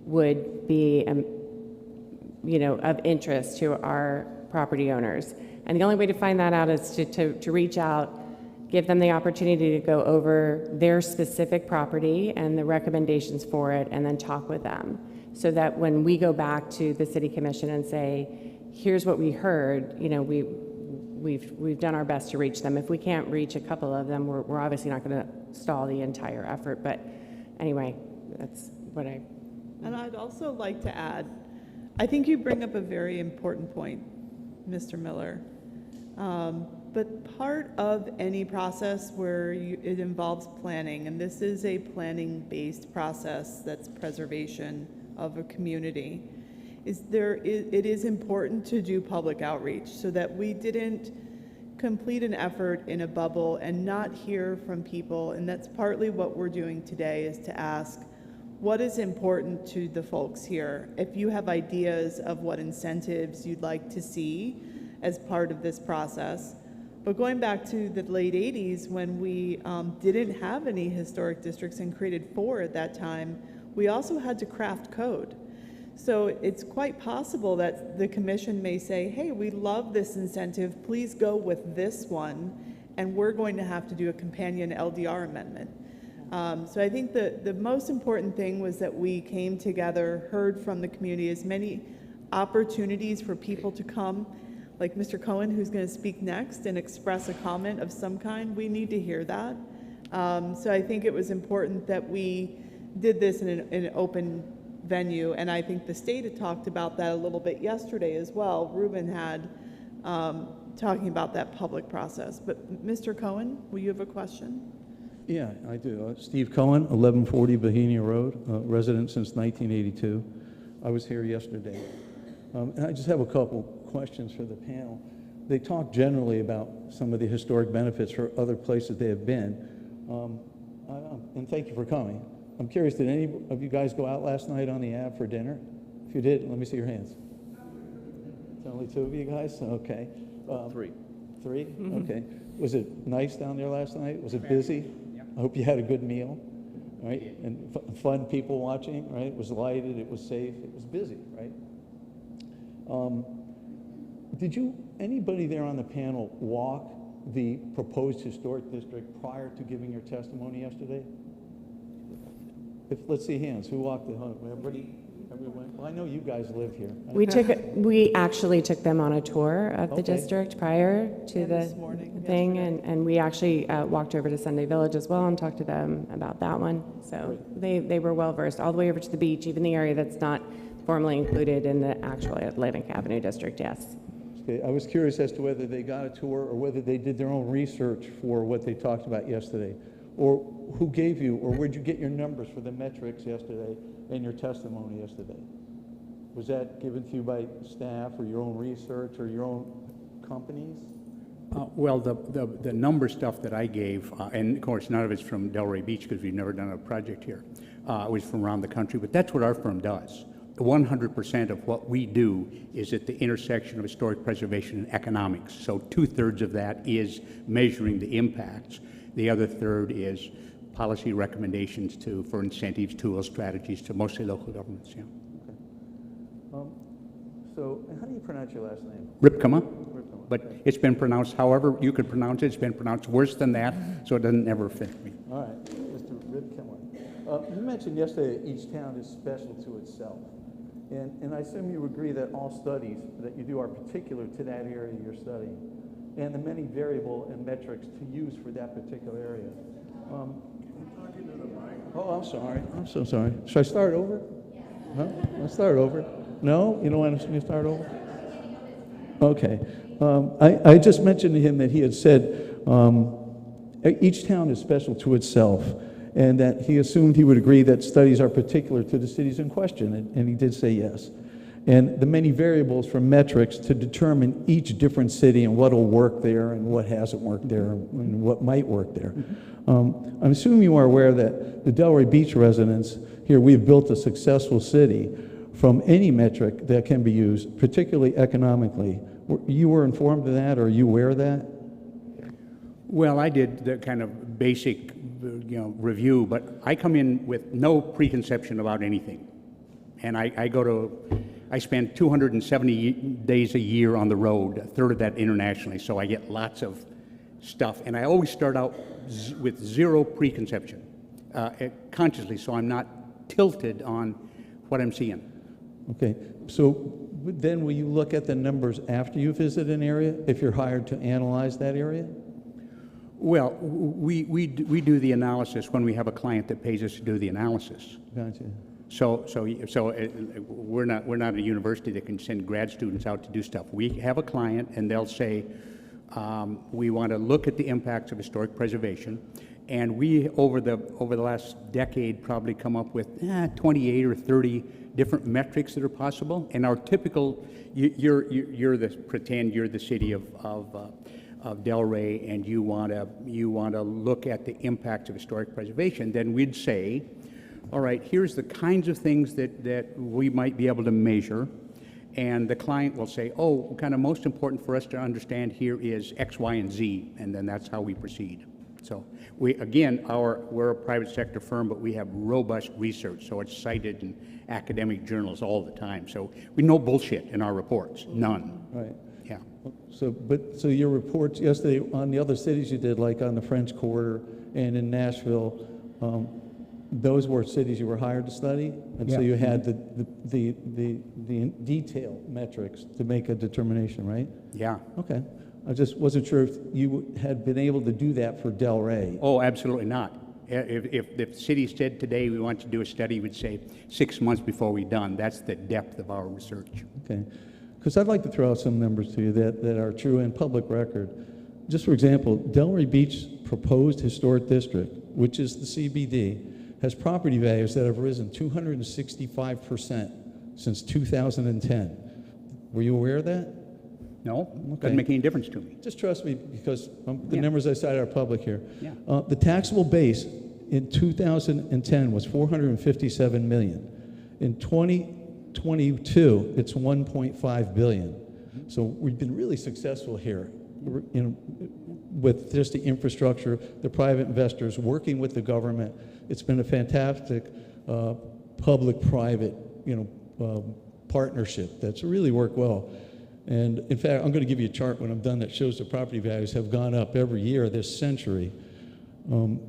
would be, of interest to our property owners. And the only way to find that out is to reach out, give them the opportunity to go over their specific property and the recommendations for it, and then talk with them. so that when we go back to the city commission and say, here's what we heard, you know, we've done our best to reach them. If we can't reach a couple of them, we're obviously not going to stall the entire effort. But anyway, that's what I... And I'd also like to add, I think you bring up a very important point, Mr. Miller. But part of any process where it involves planning, and this is a planning-based process that's preservation of a community, it is important to do public outreach so that we didn't complete an effort in a bubble and not hear from people. And that's partly what we're doing today, is to ask, what is important to the folks here? If you have ideas of what incentives you'd like to see as part of this process. But going back to the late 80s, when we didn't have any historic districts and created 4 at that time, we also had to craft code. So it's quite possible that the commission may say, hey, we love this incentive, please go with this one, and we're going to have to do a companion LDR amendment. So I think the most important thing was that we came together, heard from the community, as many opportunities for people to come, like Mr. Cohen, who's going to speak next, and express a comment of some kind. We need to hear that. So I think it was important that we did this in an open venue, and I think the state had talked about that a little bit yesterday as well. Ruben had talking about that public process. But Mr. Cohen, will you have a question? Yeah, I do. Steve Cohen, 1140 Bohemia Road, resident since 1982. I was here yesterday. And I just have a couple questions for the panel. They talk generally about some of the historic benefits for other places they have been. And thank you for coming. I'm curious, did any of you guys go out last night on the Ave for dinner? If you did, let me see your hands. It's only 2 of you guys? Okay. 3. 3? Okay. Was it nice down there last night? Was it busy? I hope you had a good meal, right? And fun people watching, right? It was lighted, it was safe, it was busy, right? Did anybody there on the panel walk the proposed historic district prior to giving your testimony yesterday? Let's see hands. Who walked the home? Everybody? Everyone? Well, I know you guys live here. We actually took them on a tour of the district prior to the thing, and we actually walked over to Sunday Village as well and talked to them about that one. So they were well versed all the way over to the beach, even the area that's not formally included in the actual Atlantic Avenue district. Yes. Okay. I was curious as to whether they got a tour or whether they did their own research for what they talked about yesterday, or who gave you, or where'd you get your numbers for the metrics yesterday and your testimony yesterday? Was that given to you by staff or your own research or your own companies? Well, the number stuff that I gave, and of course none of it's from Delray Beach because we've never done a project here, it was from around the country, but that's what our firm does. 100% of what we do is at the intersection of historic preservation and economics. So 2/3 of that is measuring the impacts. The other third is policy recommendations for incentives, tools, strategies to mostly local governments. Yeah. Okay. So how do you pronounce your last name? Rypkema, but it's been pronounced however you could pronounce it. It's been pronounced worse than that, so it doesn't ever fit me. All right, Mr. Rypkema. You mentioned yesterday that each town is special to itself. And I assume you agree that all studies that you do are particular to that area you're studying, and the many variable and metrics to use for that particular area. Oh, I'm sorry. I'm so sorry. Should I start over? Huh? I'll start over. No? You don't want me to start over? Okay. I just mentioned to him that he had said each town is special to itself, and that he assumed he would agree that studies are particular to the cities in question, and he did say yes. And the many variables from metrics to determine each different city and what will work there and what hasn't worked there and what might work there. I'm assuming you are aware that the Delray Beach residents here, we've built a successful city from any metric that can be used, particularly economically. You were informed of that, or are you aware of that? Well, I did the kind of basic review, but I come in with no preconception about anything. And I spend 270 days a year on the road, a third of that internationally, so I get lots of stuff. And I always start out with zero preconception, consciously, so I'm not tilted on what I'm seeing. Okay, so then will you look at the numbers after you visit an area, if you're hired to analyze that area? Well, we do the analysis when we have a client that pays us to do the analysis. Gotcha. So we're not a university that can send grad students out to do stuff. We have a client, and they'll say, we want to look at the impacts of historic preservation, and we over the last decade probably come up with 28 or 30 different metrics that are possible. And our typical, pretend you're the city of Delray, and you want to look at the impacts of historic preservation. Then we'd say, all right, here's the kinds of things that we might be able to measure. And the client will say, oh, kind of most important for us to understand here is X, Y, and Z, and then that's how we proceed. So we're a private sector firm, but we have robust research, so it's cited in academic journals all the time. So we no bullshit in our reports, none. Right. Yeah. So your reports yesterday on the other cities you did, like on the French Quarter and in Nashville, those were cities you were hired to study, and so you had the detailed metrics to make a determination, right? Yeah. Okay. I just wasn't sure if you had been able to do that for Delray. Oh, absolutely not. If the city said today we want to do a study, we'd say 6 months before we're done. That's the depth of our research. Okay. Because I'd like to throw out some numbers to you that are true and public record. Just for example, Delray Beach proposed historic district, which is the CBD, has property values that have risen 265% since 2010. Were you aware of that? No, Okay. doesn't make any difference to me. Just trust me, because the numbers I cited are public here. Yeah. The taxable base in 2010 was 457 million. In 2022, it's 1.5 billion. So we've been really successful here with just the infrastructure, the private investors working with the government. It's been a fantastic public-private, partnership that's really worked well. And in fact, I'm going to give you a chart when I'm done that shows the property values have gone up every year this century. And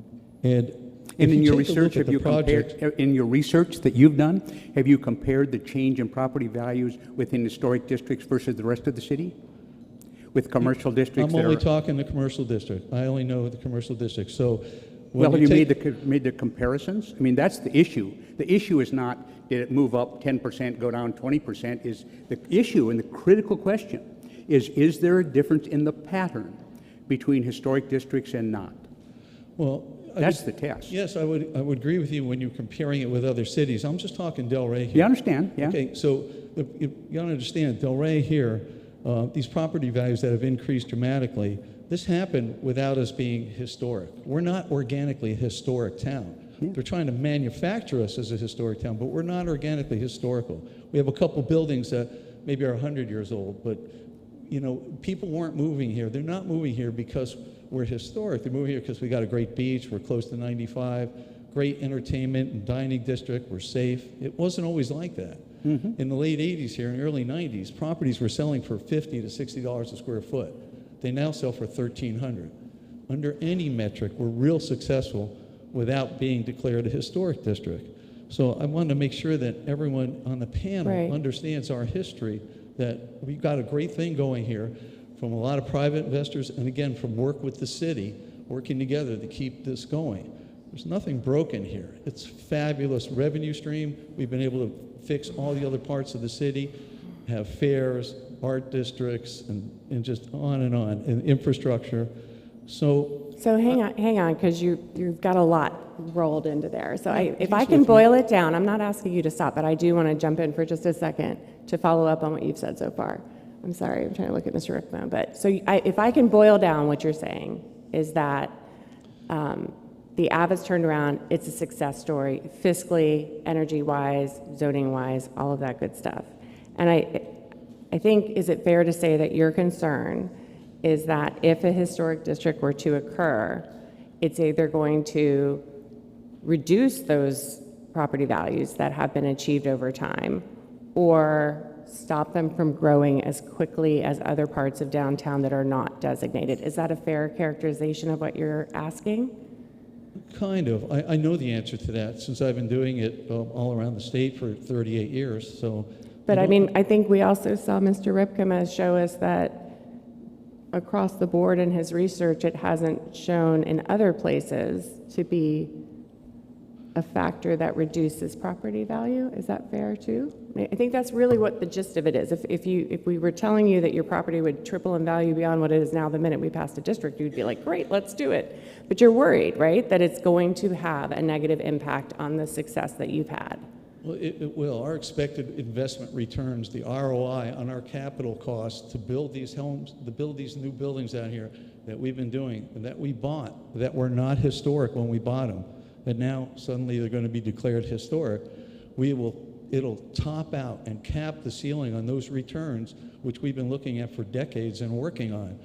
in your research, have you compared, in your research that you've done, have you compared the change in property values within historic districts versus the rest of the city? With commercial districts? I'm only talking the commercial district. I only know the commercial district. So, well, have you made the comparisons? I mean, that's the issue. The issue is not did it move up 10%, go down 20%. Is the issue and the critical question is there a difference in the pattern between historic districts and not? Well, that's the test. Yes, I would agree with you when you're comparing it with other cities. I'm just talking Delray here. You understand? Yeah. Okay, so you don't understand Delray here. These property values that have increased dramatically. This happened without us being historic. We're not organically a historic town. Yeah. They're trying to manufacture us as a historic town, but we're not organically historical. We have a couple buildings that maybe are 100 years old, but people weren't moving here. They're not moving here because we're historic. They're moving here because we got a great beach. We're close to 95, great entertainment and dining district. We're safe. It wasn't always like that. Mm-hmm. In the late 80s here and early 90s, properties were selling for $50 to $60 a square foot. They now sell for $1,300. Under any metric, we're real successful without being declared a historic district. So I wanted to make sure that everyone on the panel understands our history, that we've got a great thing going here from a lot of private investors, and again, from work with the city, working together to keep this going. There's nothing broken here. It's a fabulous revenue stream. We've been able to fix all the other parts of the city, have fairs, art districts, and just on, and infrastructure. So hang on, because you've got a lot rolled into there. So if I can boil it down, I'm not asking you to stop, but I do want to jump in for just a second to follow up on what you've said so far. I'm sorry, I'm trying to look at Mr. Rypkema, but so if I can boil down what you're saying is that the Ave has turned around, it's a success story, fiscally, energy-wise, zoning-wise, all of that good stuff. And I think, is it fair to say that your concern is that if a historic district were to occur, it's either going to reduce those property values that have been achieved over time or stop them from growing as quickly as other parts of downtown that are not designated? Is that a fair characterization of what you're asking? Kind of. I know the answer to that since I've been doing it all around the state for 38 years. So, But I mean, I think we also saw Mr. Rypkema show us that across the board in his research, it hasn't shown in other places to be a factor that reduces property value. Is that fair too? I think that's really what the gist of it is. If we were telling you that your property would triple in value beyond what it is now the minute we passed a district, you'd be like, great, let's do it. But you're worried, right, that it's going to have a negative impact on the success that you've had. Well, it will. Our expected investment returns, the ROI on our capital costs to build these homes, to build these new buildings out here that we've been doing and that we bought, that were not historic when we bought them, and now suddenly they're going to be declared historic, it'll top out and cap the ceiling on those returns, which we've been looking at for decades and working on.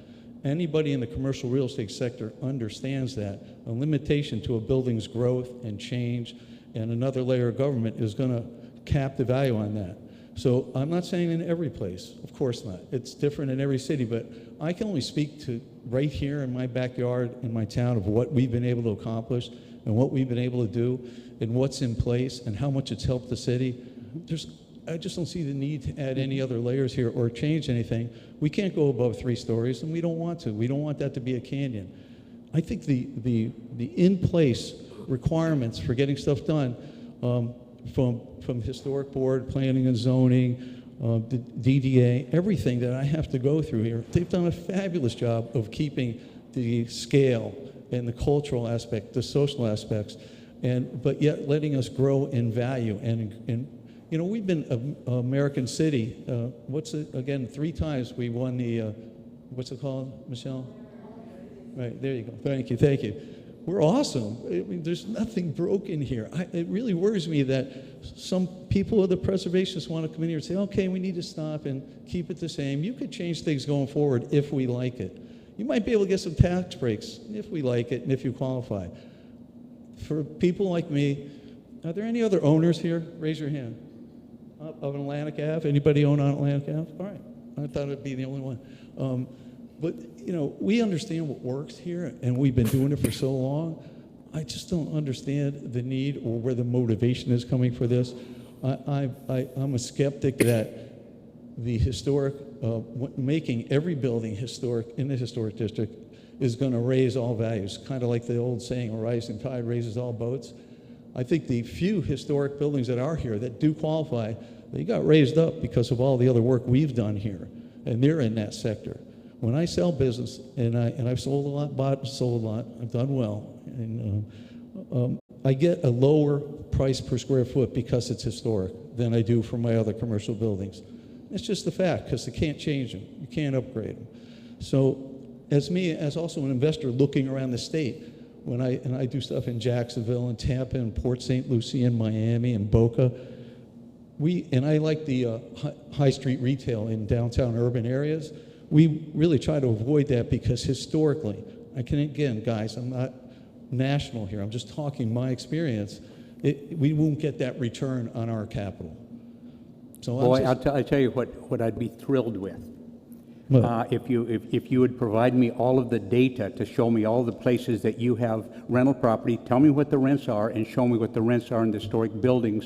Anybody in the commercial real estate sector understands that. A limitation to a building's growth and change and another layer of government is going to cap the value on that. So I'm not saying in every place, of course not. It's different in every city, but I can only speak to right here in my backyard, in my town, of what we've been able to accomplish and what we've been able to do and what's in place and how much it's helped the city. I just don't see the need to add any other layers here or change anything. We can't go above 3 stories, and we don't want to. We don't want that to be a canyon. I think the in-place requirements for getting stuff done from historic board, planning and zoning, the DDA, everything that I have to go through here, they've done a fabulous job of keeping the scale and the cultural aspect, the social aspects, but yet letting us grow in value. And you know, we've been an American city. Again, 3 times we won the, what's it called, Michelle? Right, there you go. Thank you. We're awesome. I mean, there's nothing broken here. It really worries me that some people of the preservationists want to come in here and say, okay, we need to stop and keep it the same. You could change things going forward if we like it. You might be able to get some tax breaks if we like it and if you qualify. For people like me, are there any other owners here? Raise your hand. Of Atlantic Ave? Anybody own on Atlantic Ave? All right. I thought I'd be the only one. But, you know, we understand what works here, and we've been doing it for so long. I just don't understand the need or where the motivation is coming for this. I'm a skeptic that the historic, making every building historic in the historic district is going to raise all values, kind of like the old saying, a rising tide raises all boats. I think the few historic buildings that are here that do qualify, they got raised up because of all the other work we've done here, and they're in that sector. When I sell business, and I've sold a lot, bought and sold a lot, I've done well, and I get a lower price per square foot because it's historic than I do for my other commercial buildings. It's just a fact, because you can't change them. You can't upgrade them. So as also an investor looking around the state, when I do stuff in Jacksonville and Tampa and Port St. Lucie and Miami and Boca, and I like the high street retail in downtown urban areas. We really try to avoid that because historically, again, guys, I'm not national here. I'm just talking my experience. We won't get that return on our capital. So Boy, I'll tell you what I'd be thrilled with. If you would provide me all of the data to show me all the places that you have rental property, tell me what the rents are, and show me what the rents are in the historic buildings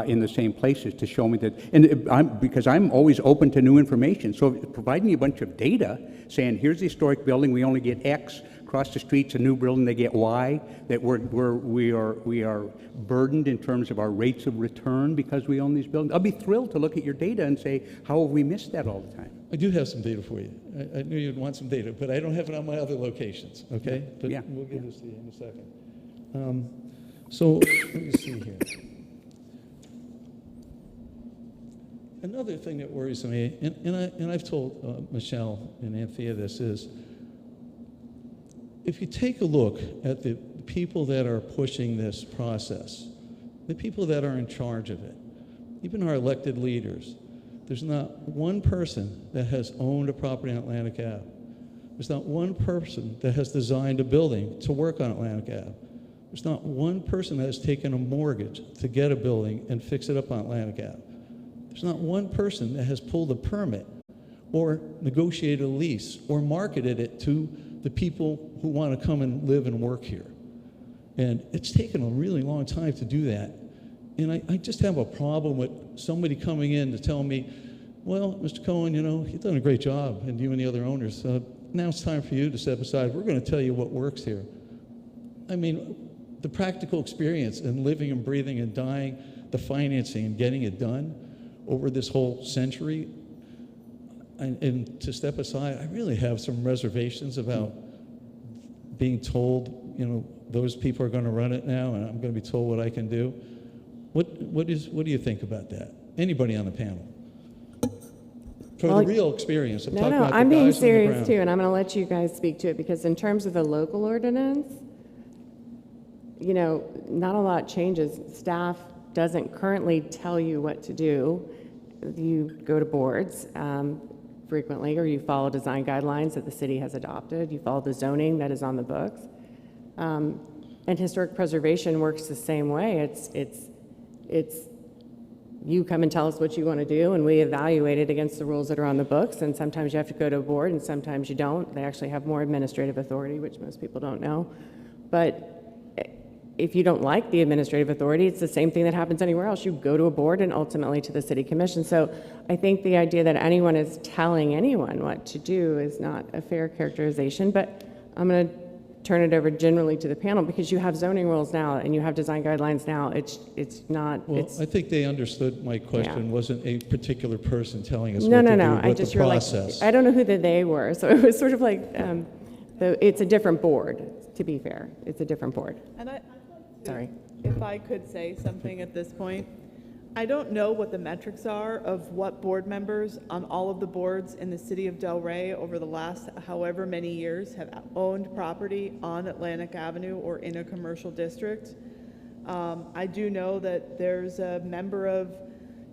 in the same places, to show me that, and because I'm always open to new information. So provide me a bunch of data saying, here's the historic building, we only get X. Across the street's a new building, they get Y. That we are burdened in terms of our rates of return because we own these buildings. I'll be thrilled to look at your data and say, how have we missed that all the time? I do have some data for you. I knew you'd want some data, but I don't have it on my other locations, okay? But yeah. We'll give this to you in a second. So let me see here. Another thing that worries me, and I've told Michelle and Anthea this, is if you take a look at the people that are pushing this process, the people that are in charge of it, even our elected leaders, there's not one person that has owned a property on Atlantic Ave. There's not one person that has designed a building to work on Atlantic Ave. There's not one person that has taken a mortgage to get a building and fix it up on Atlantic Ave. There's not one person that has pulled a permit or negotiated a lease or marketed it to the people who want to come and live and work here. And it's taken a really long time to do that. And I just have a problem with somebody coming in to tell me, well, Mr. Cohen, you know, you've done a great job, and you and the other owners. Now it's time for you to step aside. We're going to tell you what works here. I mean, the practical experience and living and breathing and dying, the financing and getting it done over this whole century, and to step aside, I really have some reservations about being told, you know, those people are going to run it now, and I'm going to be told what I can do. What do you think about that? Anybody on the panel? For the real experience, I'm talking about the guys I'm being on the serious ground. too, and I'm going to let you guys speak to it, because in terms of the local ordinance, you know, not a lot changes. Staff doesn't currently tell you what to do. You go to boards frequently, or you follow design guidelines that the city has adopted. You follow the zoning that is on the books. And historic preservation works the same way. It's you come and tell us what you want to do, and we evaluate it against the rules that are on the books, and sometimes you have to go to a board, and sometimes you don't. They actually have more administrative authority, which most people don't know. But if you don't like the administrative authority, it's the same thing that happens anywhere else. You go to a board and ultimately to the city commission. So I think the idea that anyone is telling anyone what to do is not a fair characterization, but I'm going to turn it over generally to the panel, because you have zoning rules now and you have design guidelines now. It's not. Well, it's, I think they understood my question. Wasn't a particular person telling us no, what no, to no. do, I but just the process. I don't know who they were, so it was sort of like it's a different board. To be fair, it's a different board. And Sorry. If I could say something at this point, I don't know what the metrics are of what board members on all of the boards in the city of Delray over the last however many years have owned property on Atlantic Avenue or in a commercial district. I do know that there's a member of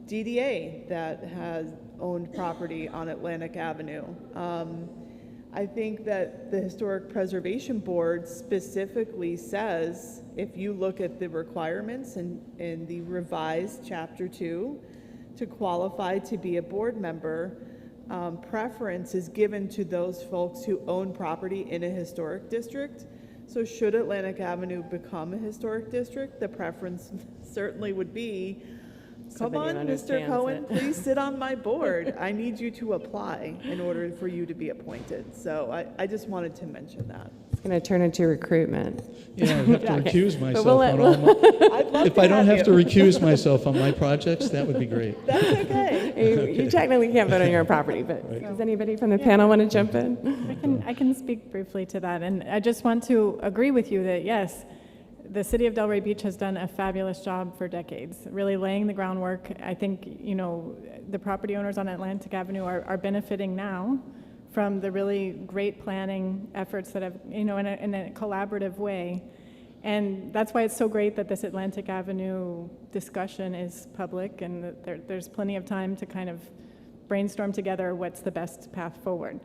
DDA that has owned property on Atlantic Avenue. I think that the Historic Preservation Board specifically says, if you look at the requirements in the revised Chapter 2, to qualify to be a board member, preference is given to those folks who own property in a historic district. So should Atlantic Avenue become a historic district, the preference certainly would be, come on, Mr. Cohen, please sit on my board. I need you to apply in order for you to be appointed. So I just wanted to mention that. It's going to turn into recruitment. Yeah, I have to recuse myself we'll on all my... If I don't have to you. recuse myself on my projects, that would be great. That's okay. You technically can't vote on your own property, but does anybody from the panel want to jump in? I can speak briefly to that, and I just want to agree with you that yes, the city of Delray Beach has done a fabulous job for decades, really laying the groundwork. I think, you know, the property owners on Atlantic Avenue are benefiting now from the really great planning efforts that have, you know, in a collaborative way. And that's why it's so great that this Atlantic Avenue discussion is public, and that there's plenty of time to kind of brainstorm together what's the best path forward.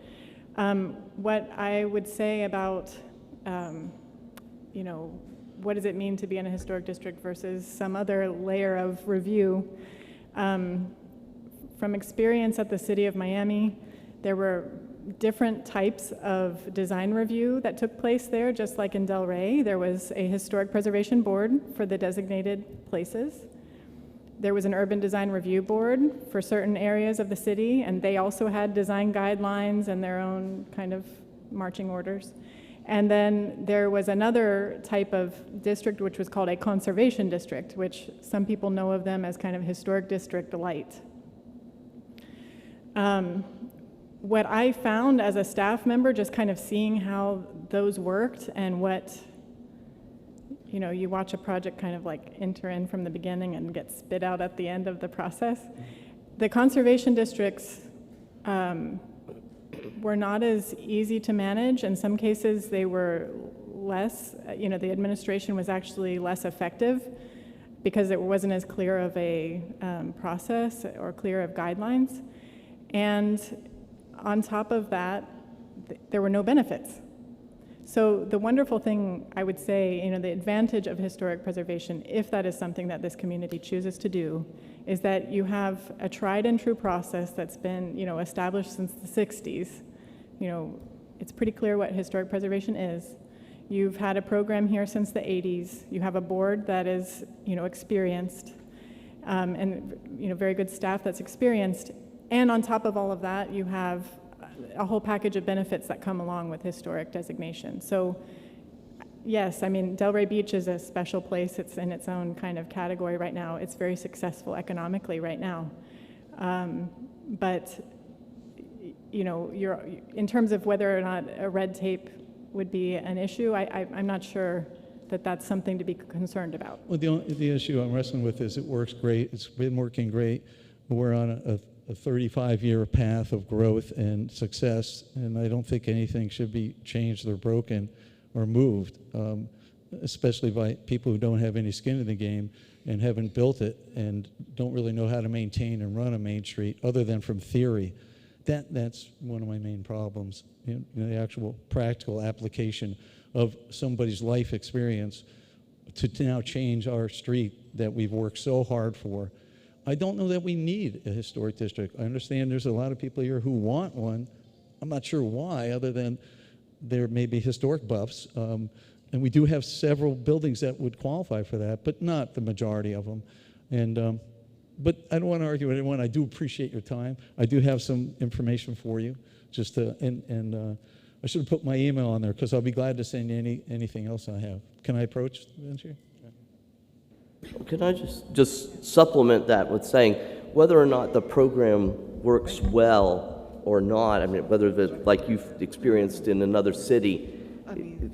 What I would say about, you know, what does it mean to be in a historic district versus some other layer of review? From experience at the city of Miami, there were different types of design review that took place there, just like in Delray. There was a historic preservation board for the designated places. There was an urban design review board for certain areas of the city, and they also had design guidelines and their own kind of marching orders. And then there was another type of district which was called a conservation district, which some people know of them as kind of historic district light. What I found as a staff member, just kind of seeing how those worked and what, you know, you watch a project kind of like enter in from the beginning and get spit out at the end of the process. The conservation districts were not as easy to manage. In some cases, they were less, you know, the administration was actually less effective because it wasn't as clear of a process or clear of guidelines. And on top of that, there were no benefits. So the wonderful thing, I would say, you know, the advantage of historic preservation, if that is something that this community chooses to do, is that you have a tried and true process that's been, you know, established since the 60s. You know, it's pretty clear what historic preservation is. You've had a program here since the 80s. You have a board that is, experienced, and, very good staff that's experienced. And on top of all of that, you have a whole package of benefits that come along with historic designation. So, yes, I mean, Delray Beach is a special place. It's in its own kind of category right now. It's very successful economically right now. But, you're, in terms of whether or not a red tape would be an issue, I'm not sure that that's something to be concerned about. Well, the issue I'm wrestling with is it works great. It's been working great. We're on a 35-year path of growth and success, and I don't think anything should be changed or broken or moved, especially by people who don't have any skin in the game and haven't built it and don't really know how to maintain and run a main street other than from theory. That's one of my main problems, the actual practical application of somebody's life experience to now change our street that we've worked so hard for. I don't know that we need a historic district. I understand there's a lot of people here who want one. I'm not sure why, other than there may be historic buffs. And we do have several buildings that would qualify for that, but not the majority of them. And but I don't want to argue with anyone. I do appreciate your time. I do have some information for you. Just to, I should have put my email on there because I'll be glad to send you anything else I have. Can I approach the bench here? Can I just supplement that with saying whether or not the program works well or not, I mean, whether like you've experienced in another city,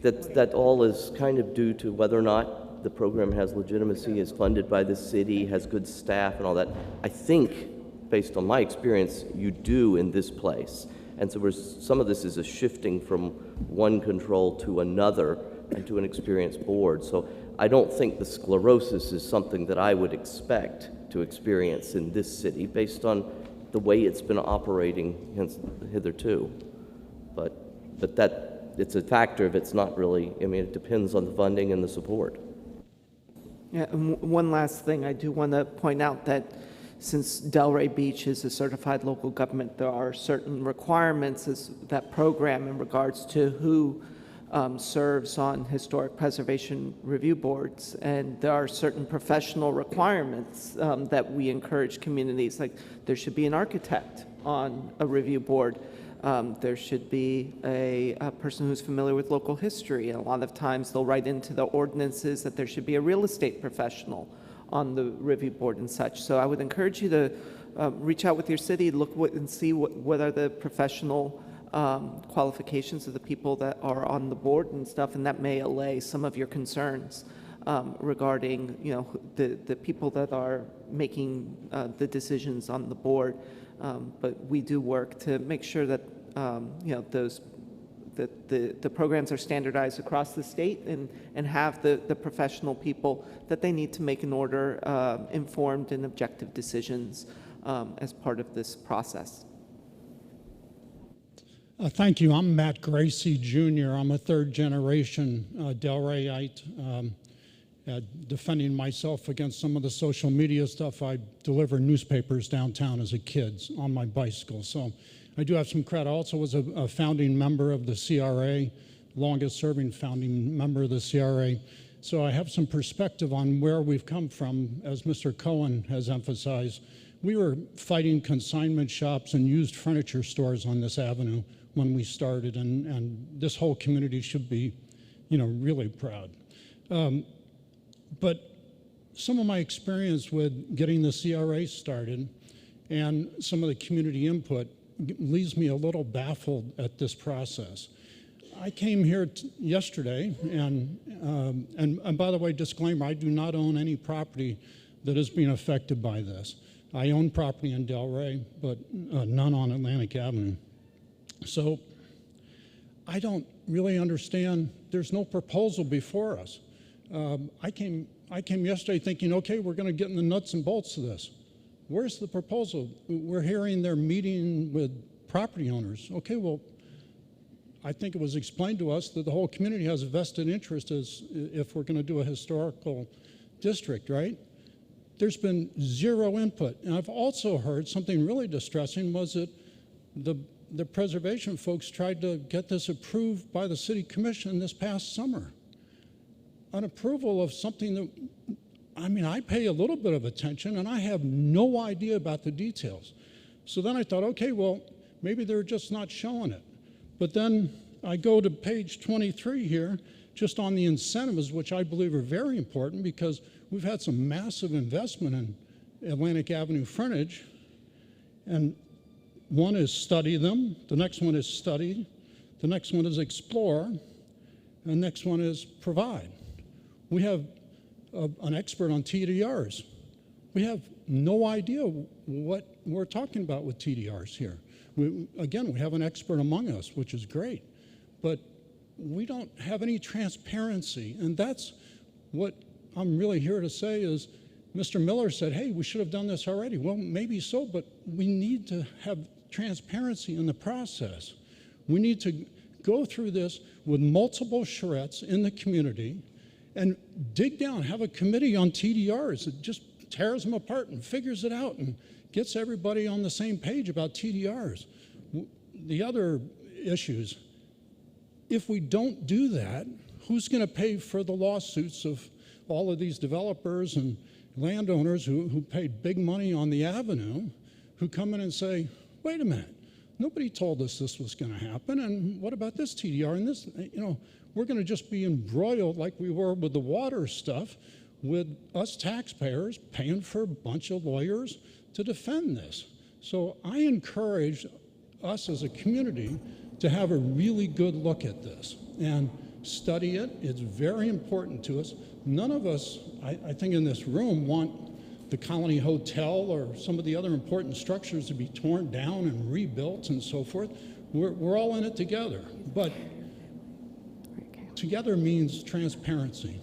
that all is kind of due to whether or not the program has legitimacy, is funded by the city, has good staff and all that. I think, based on my experience, you do in this place. And so some of this is a shifting from one control to another and to an experienced board. So I don't think the sclerosis is something that I would expect to experience in this city based on the way it's been operating hitherto. But that it's a factor if it's not really, I mean, it depends on the funding and the support. Yeah, and one last thing, I do want to point out that since Delray Beach is a certified local government, there are certain requirements as that program in regards to who serves on historic preservation review boards, and there are certain professional requirements that we encourage communities, like there should be an architect on a review board. There should be a person who's familiar with local history, and a lot of times they'll write into the ordinances that there should be a real estate professional on the review board and such. So I would encourage you to reach out with your city, look and see what are the professional qualifications of the people that are on the board and stuff, and that may allay some of your concerns regarding the people that are making the decisions on the board. But we do work to make sure that the programs are standardized across the state and have the professional people that they need to make in order informed and objective decisions as part of this process. Thank you. I'm Matt Gracie Jr. I'm a third-generation Delrayite. Defending myself against some of the social media stuff, I delivered newspapers downtown as a kid on my bicycle. So I do have some credit. I also was a founding member of the CRA, longest-serving founding member of the CRA. So I have some perspective on where we've come from, as Mr. Cohen has emphasized. We were fighting consignment shops and used furniture stores on this avenue when we started, and this whole community should be, really proud. But some of my experience with getting the CRA started and some of the community input leaves me a little baffled at this process. I came here yesterday, and by the way, disclaimer, I do not own any property that is being affected by this. I own property in Delray, but none on Atlantic Avenue. So I don't really understand. There's no proposal before us. I came yesterday thinking, okay, we're going to get in the nuts and bolts of this. Where's the proposal? We're hearing they're meeting with property owners. Okay, well, I think it was explained to us that the whole community has a vested interest as if we're going to do a historical district, right? There's been zero input. And I've also heard something really distressing was that the preservation folks tried to get this approved by the city commission this past summer. An approval of something that, I mean, I pay a little bit of attention and I have no idea about the details. So then I thought, okay, well, maybe they're just not showing it. But then I go to page 23 here, just on the incentives, which I believe are very important because we've had some massive investment in Atlantic Avenue frontage. And one is study them, the next one is study, the next one is explore, and the next one is provide. We have an expert on TDRs. We have no idea what we're talking about with TDRs here. Again, we have an expert among us, which is great, but we don't have any transparency, and that's what I'm really here to say is Mr. Miller said, hey, we should have done this already. Well, maybe so, but we need to have transparency in the process. We need to go through this with multiple charrettes in the community and dig down, have a committee on TDRs that just tears them apart and figures it out and gets everybody on the same page about TDRs. The other issues, if we don't do that, who's going to pay for the lawsuits of all of these developers and landowners who paid big money on the avenue, who come in and say, wait a minute, nobody told us this was going to happen, and what about this TDR and this? You know, we're going to just be embroiled like we were with the water stuff, with us taxpayers paying for a bunch of lawyers to defend this. So I encourage us as a community to have a really good look at this and study it. It's very important to us. None of us, I think in this room, want the Colony Hotel or some of the other important structures to be torn down and rebuilt and so forth. We're all in it together, but together means transparency.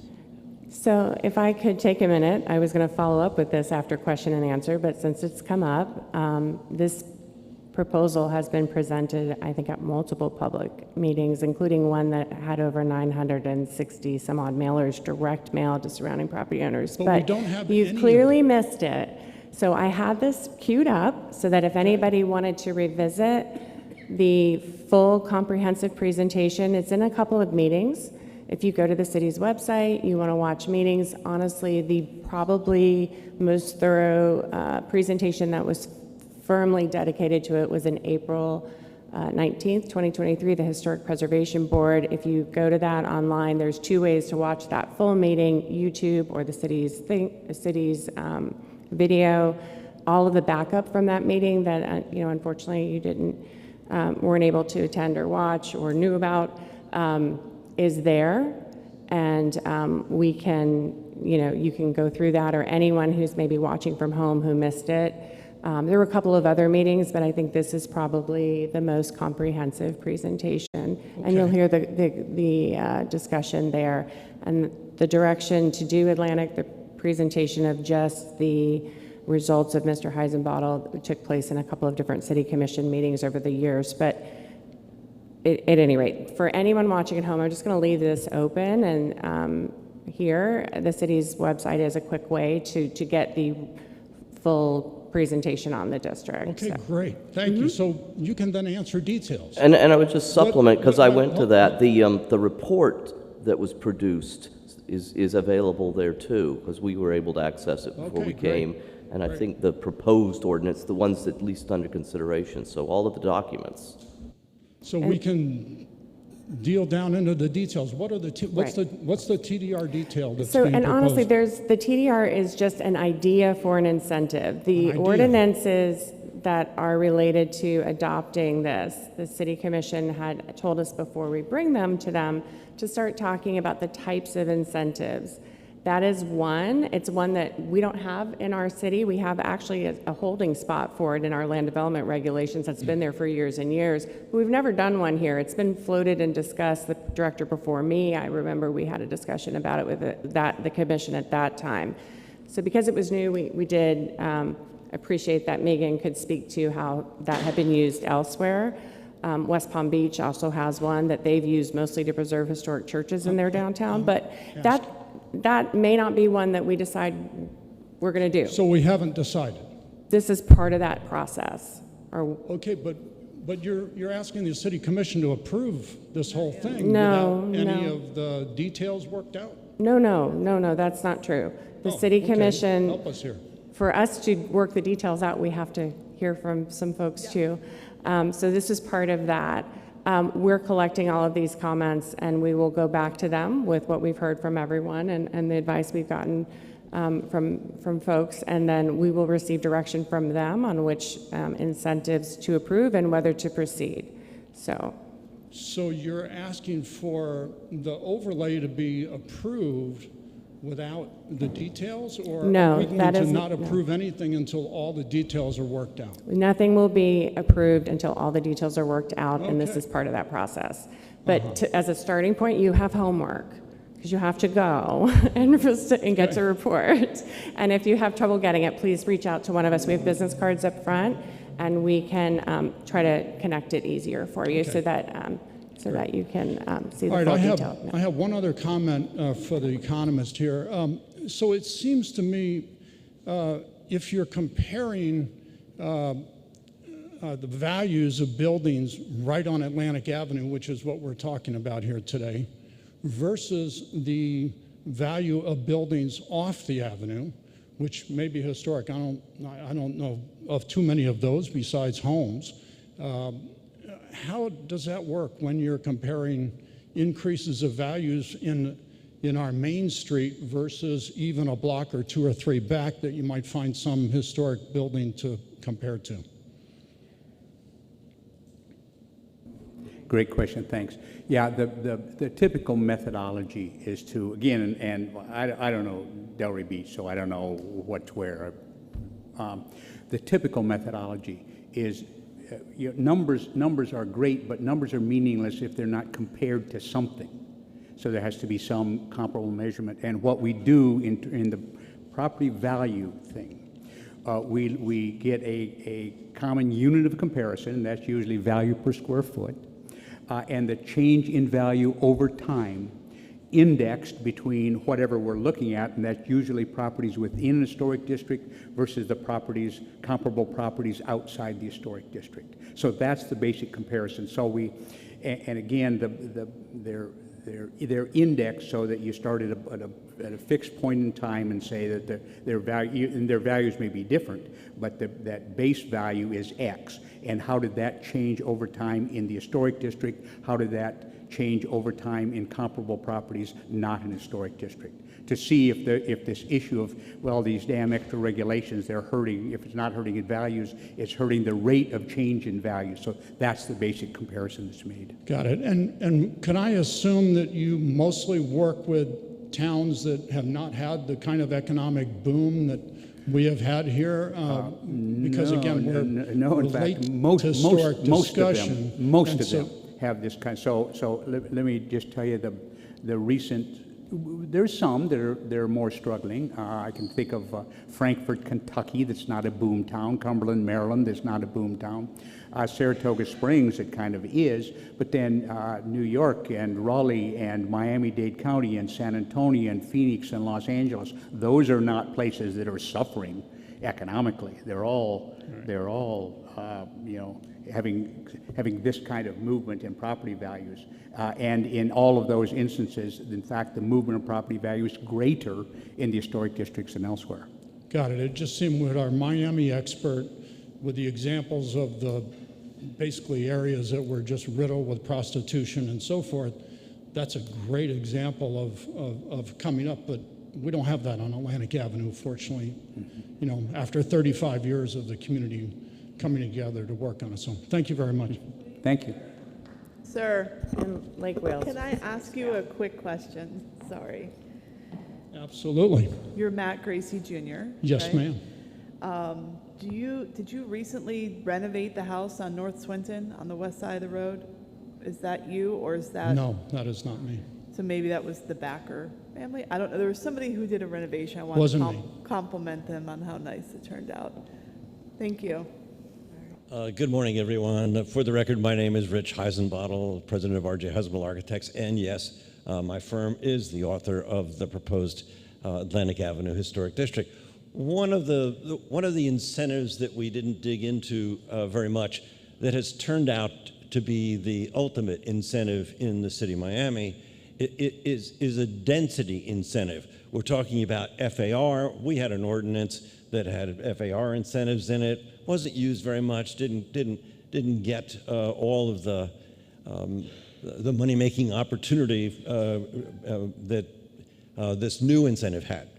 So if I could take a minute, I was going to follow up with this after question and answer, but since it's come up, this proposal has been presented, I think, at multiple public meetings, including one that had over 960 some odd mailers, direct mail to surrounding property owners. But we don't have you've any clearly missed it. So I had this queued up so that if anybody wanted to revisit the full comprehensive presentation, it's in a couple of meetings. If you go to the city's website, you want to watch meetings, honestly, the probably most thorough presentation that was firmly dedicated to it was in April 19th, 2023, the Historic Preservation Board. If you go to that online, there's two ways to watch that full meeting, YouTube or the city's video. All of the backup from that meeting that, unfortunately you weren't able to attend or watch or knew about is there. And we can, you can go through that, or anyone who's maybe watching from home who missed it. There were a couple of other meetings, but I think this is probably the most comprehensive presentation. Okay. And you'll hear the discussion there. And the direction to do Atlantic, the presentation of just the results of Mr. Heisenbottle took place in a couple of different city commission meetings over the years. But at any rate, for anyone watching at home, I'm just going to leave this open. And here, the city's website is a quick way to get the full presentation on the district. Okay, great. Thank you. So you can then answer details. And I would just supplement, because I went to that, the report that was produced is available there too, because we were able to access it before we came. And I think the proposed ordinance, the ones at least under consideration, so all of the documents. So we can deal down into the details. What are the what's the TDR detail that's being proposed? Honestly, the TDR is just an idea for an incentive. The ordinances that are related to adopting this, the City Commission had told us before we bring them to them to start talking about the types of incentives. That is one. It's one that we don't have in our city. We have actually a holding spot for it in our land development regulations that's been there for years and years. But we've never done one here. It's been floated and discussed. The director before me, I remember we had a discussion about it with the commission at that time. So because it was new, we did appreciate that Megan could speak to how that had been used elsewhere. West Palm Beach also has one that they've used mostly to preserve historic churches in their downtown, but that may not be one that we decide we're going to do. So we haven't decided. This is part of that process. Okay, but But you're asking the city commission to approve this whole thing No, without any no. of the details worked out? No, that's not true. The city Okay. commission, Help us here. for us to work the details out, we have to hear from some folks too. So this is part of that. We're collecting all of these comments, and we will go back to them with what we've heard from everyone and the advice we've gotten from folks, and then we will receive direction from them on which incentives to approve and whether to proceed. So you're asking for the overlay to be approved without the details, or No, are we going that to isn't- not no. approve anything until all the details are worked out? Nothing will be approved until all the details are worked out, and this Okay. is part of that process. But as a starting point, you have homework, because you have to go and get to report. And if you have trouble getting it, please reach out to one of us. We have business cards up front, and we can try to connect it easier for you so that you can see the All right, full I detail. have one other comment for the economist here. So it seems to me, if you're comparing the values of buildings right on Atlantic Avenue, which is what we're talking about here today, versus the value of buildings off the avenue, which may be historic. I don't know of too many of those besides homes. How does that work when you're comparing increases of values in our main street versus even a block or two or three back that you might find some historic building to compare to? Great question, thanks. Yeah, the typical methodology is to, again, and I don't know Delray Beach, so I don't know what's where. The typical methodology is numbers are great, but numbers are meaningless if they're not compared to something. So there has to be some comparable measurement. And what we do in the property value thing, we get a common unit of comparison, and that's usually value per square foot, and the change in value over time indexed between whatever we're looking at, and that's usually properties within an historic district versus the comparable properties outside the historic district. So that's the basic comparison. So and again, they're indexed so that you start at a fixed point in time and say that their values may be different, but that base value is X. And how did that change over time in the historic district? How did that change over time in comparable properties not in historic district? To see if this issue of, well, these damn extra regulations, they're hurting, if it's not hurting in values, it's hurting the rate of change in value. So that's the basic comparison that's made. Got it. And can I assume that you mostly work with towns that have not had the kind of economic boom that we have had here? Because again, we're in fact, late most discussion. Most of them have this kind. So let me just tell you the recent. There's some that are more struggling. I can think of Frankfort, Kentucky, that's not a boom town. Cumberland, Maryland, that's not a boom town. Saratoga Springs, it kind of is. But then New York and Raleigh and Miami-Dade County and San Antonio and Phoenix and Los Angeles, those are not places that are suffering economically. They're all having this kind of movement in property values. And in all of those instances, in fact, the movement of property value is greater in the historic districts than elsewhere. Got it. It just seemed with our Miami expert, with the examples of the basically areas that were just riddled with prostitution and so forth, that's a great example of coming up, but we don't have that on Atlantic Avenue, fortunately, after 35 years of the community coming together to work on it. So thank you very much. Thank you. Sir, And Lake Wales. can I ask you a quick question? Sorry. Absolutely. You're Matt Gracie Jr., Yes, right? ma'am. Did you recently renovate the house on North Swinton on the west side of the road? Is that you, or is that? No, that is not me. So maybe that was the Backer family? I don't know. There was somebody who did a renovation. I want Wasn't to me. compliment them on how nice it turned out. Thank you. Good morning, everyone. For the record, my name is Rich Heisenbottle, president of R.J. Heisenbottle Architects, and yes, my firm is the author of the proposed Atlantic Avenue Historic District. One of the incentives that we didn't dig into very much that has turned out to be the ultimate incentive in the city of Miami is a density incentive. We're talking about FAR. We had an ordinance that had FAR incentives in it. Wasn't used very much. Didn't get all of the money-making opportunity that this new incentive had.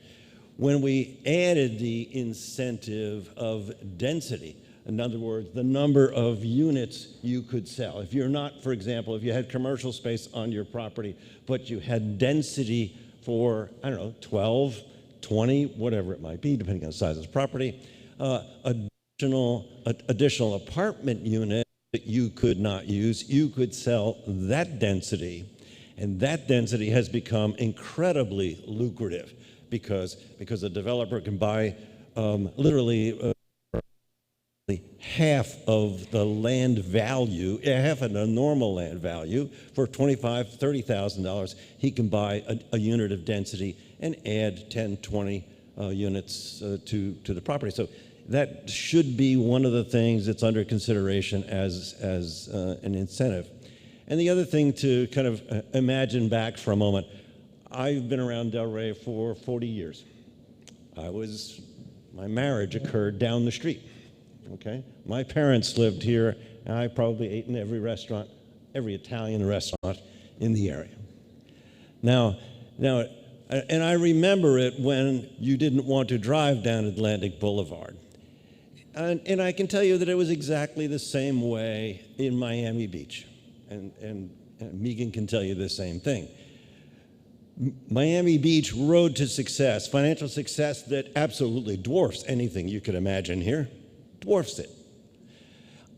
When we added the incentive of density, in other words, the number of units you could sell. If you're not, for example, if you had commercial space on your property, but you had density for, I don't know, 12, 20, whatever it might be, depending on the size of the property, additional apartment unit that you could not use, you could sell that density. And that density has become incredibly lucrative because a developer can buy literally half of the land value, half of the normal land value for $25,000, $30,000. He can buy a unit of density and add 10, 20 units to the property. So that should be one of the things that's under consideration as an incentive. And the other thing to kind of imagine back for a moment, I've been around Delray for 40 years. My marriage occurred down the street. Okay, my parents lived here, and I probably ate in every restaurant, every Italian restaurant in the area. Now, and I remember it when you didn't want to drive down Atlantic Boulevard. And I can tell you that it was exactly the same way in Miami Beach. And Megan can tell you the same thing. Miami Beach road to success, financial success that absolutely dwarfs anything you could imagine here. Dwarfs it.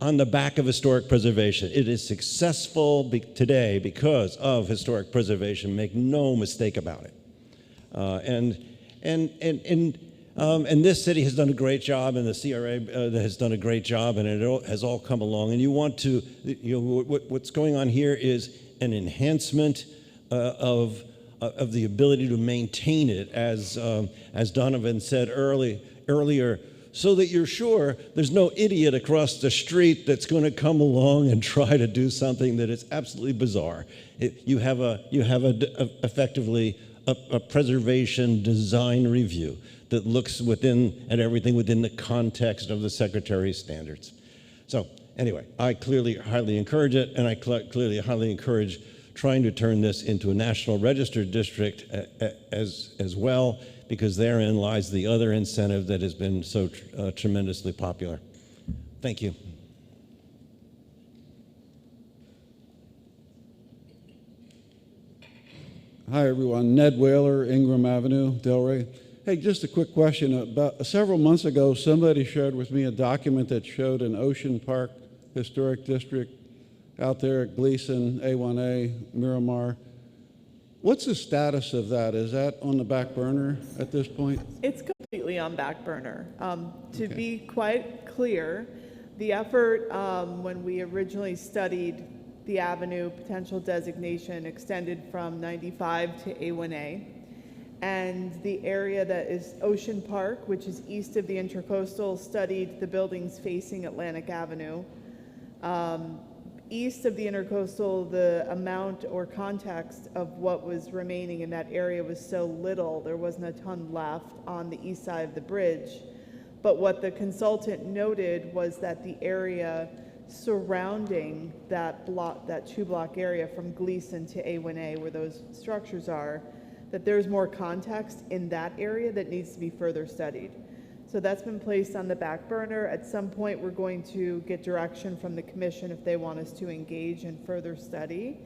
On the back of historic preservation. It is successful today because of historic preservation. Make no mistake about it. And this city has done a great job, and the CRA has done a great job, and it has all come along. And you want to, what's going on here is an enhancement of the ability to maintain it, as Donovan said earlier, so that you're sure there's no idiot across the street that's going to come along and try to do something that is absolutely bizarre. You have effectively a preservation design review that looks at everything within the context of the Secretary's standards. So anyway, I clearly highly encourage it, and I clearly highly encourage trying to turn this into a National Register district as well, because therein lies the other incentive that has been so tremendously popular. Thank you. Hi, everyone. Ned Whaler, Ingram Avenue, Delray. Hey, just a quick question. About several months ago, somebody shared with me a document that showed an Ocean Park Historic District out there at Gleason, A1A, Miramar. What's the status of that? Is that on the back burner at this point? It's completely on back burner. To be quite clear, the effort when we originally studied the avenue potential designation extended from 95 to A1A. And the area that is Ocean Park, which is east of the Intercoastal, studied the buildings facing Atlantic Avenue. East of the Intercoastal, the amount or context of what was remaining in that area was so little, there wasn't a ton left on the east side of the bridge. But what the consultant noted was that the area surrounding that block, that 2-block area from Gleason to A1A, where those structures are, that there's more context in that area that needs to be further studied. So that's been placed on the back burner. At some point, we're going to get direction from the commission if they want us to engage in further study.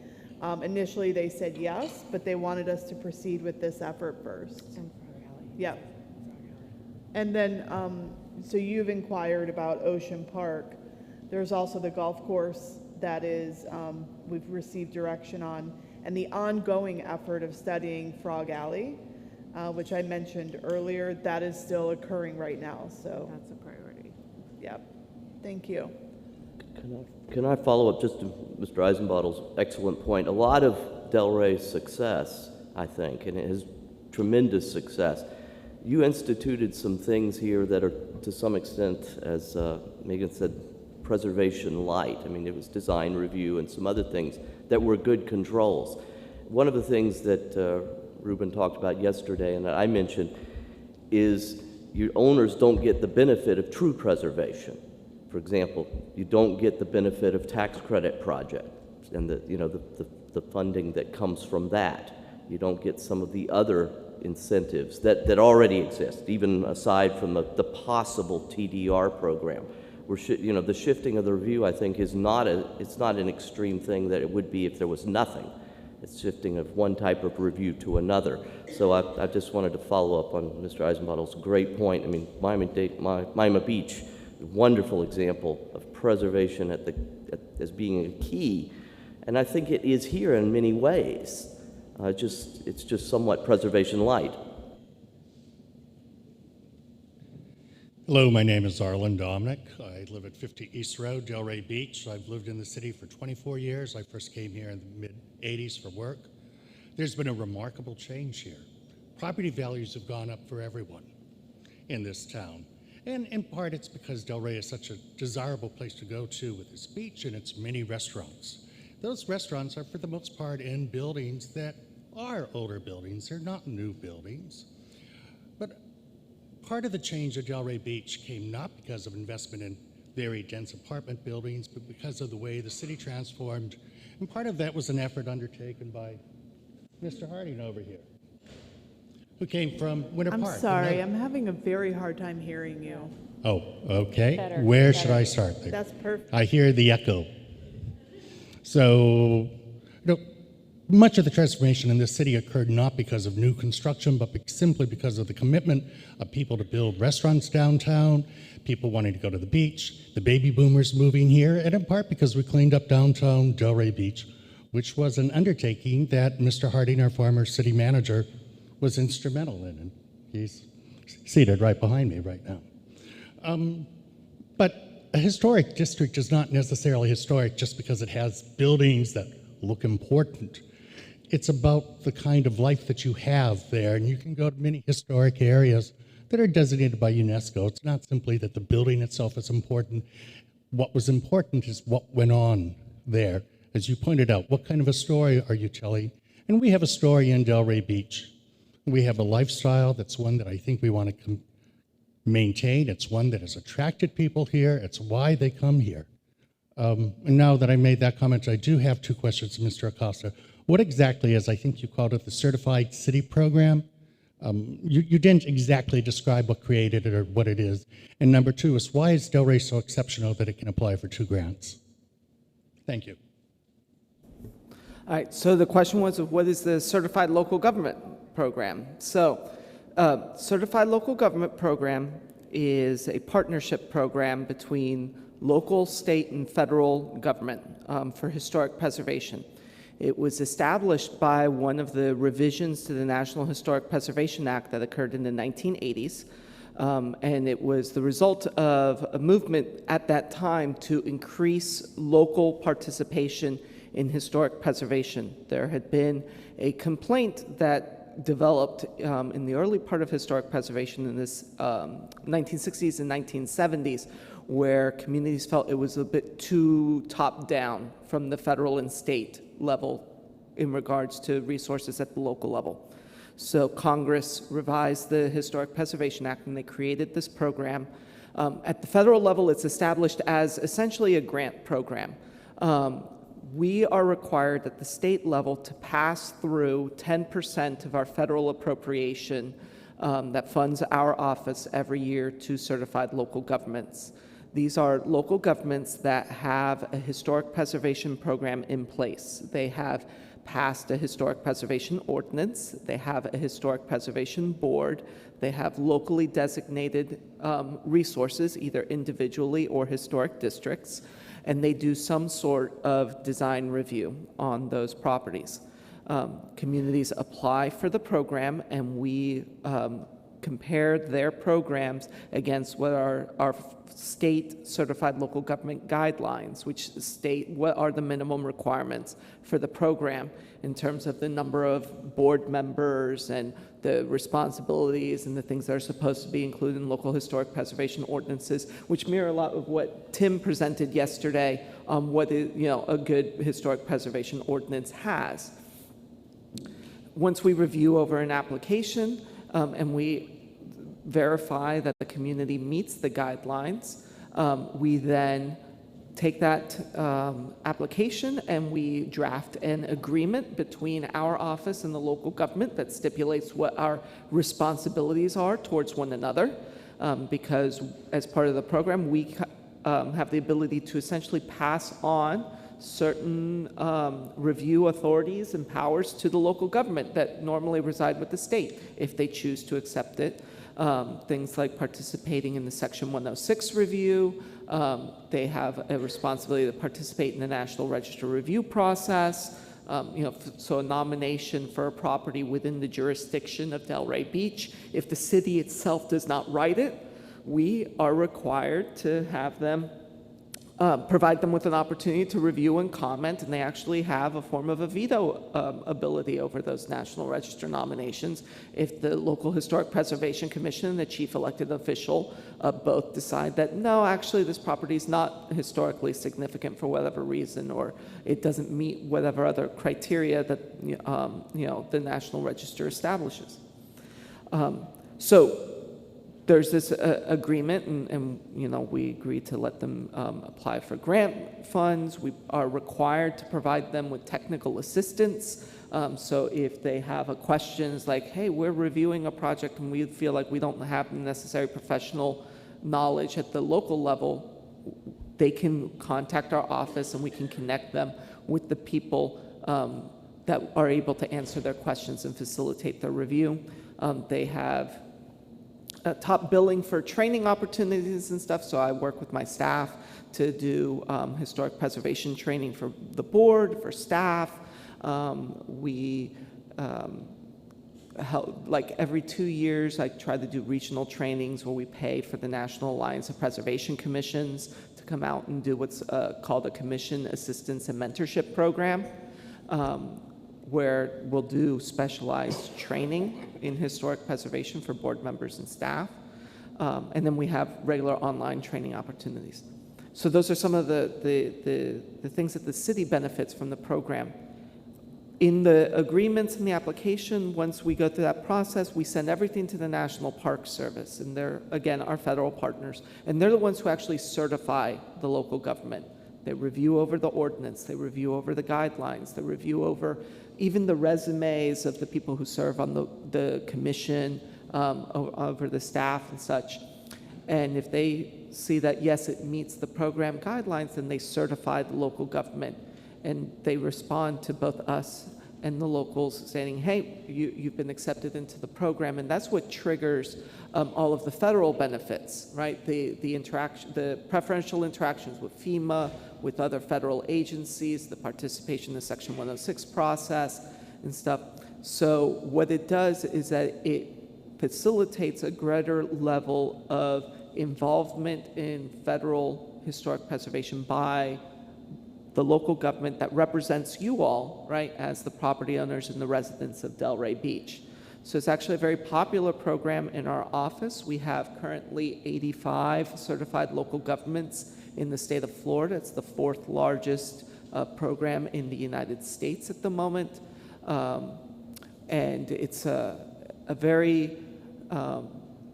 Initially, they said yes, but they wanted us to proceed with this effort first. Yeah. And then, so you've inquired about Ocean Park. There's also the golf course that is, we've received direction on, and the ongoing effort of studying Frog Alley, which I mentioned earlier, that is still occurring right now. So That's a priority. Yep. Thank you. Can I follow up just to Mr. Eisenbottle's excellent point? A lot of Delray's success, I think, and his tremendous success, you instituted some things here that are, to some extent, as Megan said, preservation light. I mean, it was design review and some other things that were good controls. One of the things that Ruben talked about yesterday and that I mentioned is your owners don't get the benefit of true preservation. For example, you don't get the benefit of tax credit projects and the funding that comes from that. You don't get some of the other incentives that already exist, even aside from the possible TDR program. The shifting of the review, I think, it's not an extreme thing that it would be if there was nothing. It's shifting of one type of review to another. So I just wanted to follow up on Mr. Eisenbottle's great point. I mean, Miami Beach, wonderful example of preservation as being a key, and I think it is here in many ways. It's just somewhat preservation light. Hello, my name is Arlen Dominic. I live at 50 East Road, Delray Beach. I've lived in the city for 24 years. I first came here in the mid-'80s for work. There's been a remarkable change here. Property values have gone up for everyone in this town. And in part, it's because Delray is such a desirable place to go to with its beach and its many restaurants. Those restaurants are, for the most part, in buildings that are older buildings. They're not new buildings. But part of the change at Delray Beach came not because of investment in very dense apartment buildings, but because of the way the city transformed. And part of that was an effort undertaken by Mr. Harding over here, who came from Winter Park. I'm sorry, I'm having a very hard time hearing you. Oh, okay. Where should I start there? That's perfect. I hear the echo. So, much of the transformation in this city occurred not because of new construction, but simply because of the commitment of people to build restaurants downtown, people wanting to go to the beach, the baby boomers moving here, and in part because we cleaned up downtown Delray Beach, which was an undertaking that Mr. Harding, our former city manager, was instrumental in, and he's seated right behind me right now. But a historic district is not necessarily historic just because it has buildings that look important. It's about the kind of life that you have there, and you can go to many historic areas that are designated by UNESCO. It's not simply that the building itself is important. What was important is what went on there. As you pointed out, what kind of a story are you telling? And we have a story in Delray Beach. We have a lifestyle that's one that I think we want to maintain. It's one that has attracted people here. It's why they come here. And now that I made that comment, I do have two questions to Mr. Acosta. What exactly is, I think you called it the Certified City Program? You didn't exactly describe what created it or what it is. And number two is, why is Delray so exceptional that it can apply for 2 grants? Thank you. All right, so the question was, what is the Certified Local Government Program? So, Certified Local Government Program is a partnership program between local, state, and federal government for historic preservation. It was established by one of the revisions to the National Historic Preservation Act that occurred in the 1980s. And it was the result of a movement at that time to increase local participation in historic preservation. There had been a complaint that developed in the early part of historic preservation in this 1960s and 1970s, where communities felt it was a bit too top-down from the federal and state level in regards to resources at the local level. So Congress revised the Historic Preservation Act and they created this program. At the federal level, it's established as essentially a grant program. We are required at the state level to pass through 10% of our federal appropriation that funds our office every year to certified local governments. These are local governments that have a historic preservation program in place. They have passed a historic preservation ordinance. They have a historic preservation board. They have locally designated resources, either individually or historic districts, and they do some sort of design review on those properties. Communities apply for the program, and we compare their programs against what are our state certified local government guidelines, which state what are the minimum requirements for the program in terms of the number of board members and the responsibilities and the things that are supposed to be included in local historic preservation ordinances, which mirror a lot of what Tim presented yesterday on what is, a good historic preservation ordinance has. Once we review over an application and we verify that the community meets the guidelines, we then take that application and we draft an agreement between our office and the local government that stipulates what our responsibilities are towards one another, because as part of the program, we have the ability to essentially pass on certain review authorities and powers to the local government that normally reside with the state if they choose to accept it. Things like participating in the Section 106 review. They have a responsibility to participate in the National Register review process. So a nomination for a property within the jurisdiction of Delray Beach. If the city itself does not write it, we are required to have them provide them with an opportunity to review and comment, and they actually have a form of a veto ability over those National Register nominations if the local Historic Preservation Commission and the chief elected official both decide that, no, actually this property is not historically significant for whatever reason, or it doesn't meet whatever other criteria that the National Register establishes. So there's this agreement, and we agree to let them apply for grant funds. We are required to provide them with technical assistance. So if they have questions like, hey, we're reviewing a project and we feel like we don't have the necessary professional knowledge at the local level, they can contact our office and we can connect them with the people that are able to answer their questions and facilitate their review. They have top billing for training opportunities and stuff, so I work with my staff to do historic preservation training for the board, for staff. We help, like every 2 years, I try to do regional trainings where we pay for the National Alliance of Preservation Commissions to come out and do what's called a Commission Assistance and Mentorship Program, where we'll do specialized training in historic preservation for board members and staff. And then we have regular online training opportunities. So those are some of the things that the city benefits from the program. In the agreements and the application, once we go through that process, we send everything to the National Park Service, and they're, again, our federal partners. And they're the ones who actually certify the local government. They review over the ordinance, they review over the guidelines, they review over even the resumes of the people who serve on the commission, over the staff and such. And if they see that, yes, it meets the program guidelines, then they certify the local government. And they respond to both us and the locals saying, hey, you've been accepted into the program. And that's what triggers all of the federal benefits, right? The preferential interactions with FEMA, with other federal agencies, the participation in the Section 106 process and stuff. So what it does is that it facilitates a greater level of involvement in federal historic preservation by the local government that represents you all, right, as the property owners and the residents of Delray Beach. So it's actually a very popular program in our office. We have currently 85 certified local governments in the state of Florida. It's the 4th largest program in the United States at the moment. And it's a very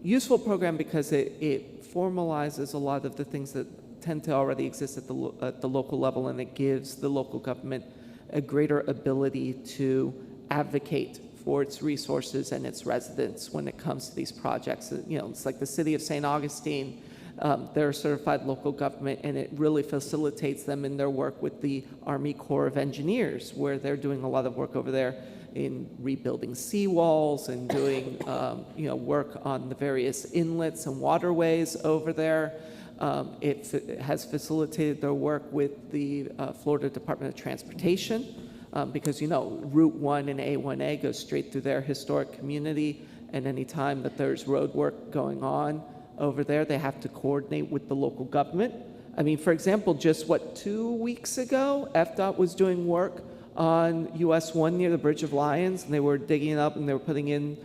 useful program because it formalizes a lot of the things that tend to already exist at the local level, and it gives the local government a greater ability to advocate for its resources and its residents when it comes to these projects. It's like the city of St. Augustine, they're a certified local government, and it really facilitates them in their work with the Army Corps of Engineers, where they're doing a lot of work over there in rebuilding seawalls and doing work on the various inlets and waterways over there. It has facilitated their work with the Florida Department of Transportation because, Route 1 and A1A go straight through their historic community, And anytime that there's road work going on over there, they have to coordinate with the local government. I mean, for example, just 2 weeks ago, FDOT was doing work on US 1 near the Bridge of Lions, and they were digging it up and they were putting in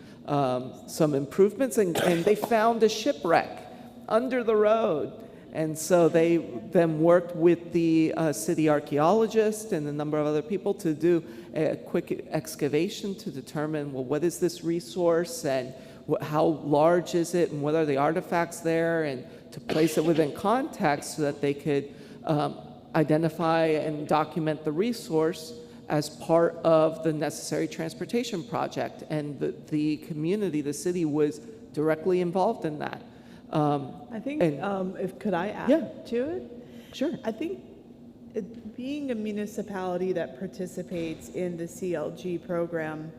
some improvements, and they found a shipwreck under the road. And so they then worked with the city archaeologist and a number of other people to do a quick excavation to determine, well, what is this resource and how large is it and what are the artifacts there, and to place it within context so that they could identify and document the resource as part of the necessary transportation project. And the community, the city, was directly involved in that. I think, could I add to it? Sure. I think being a municipality that participates in the CLG program,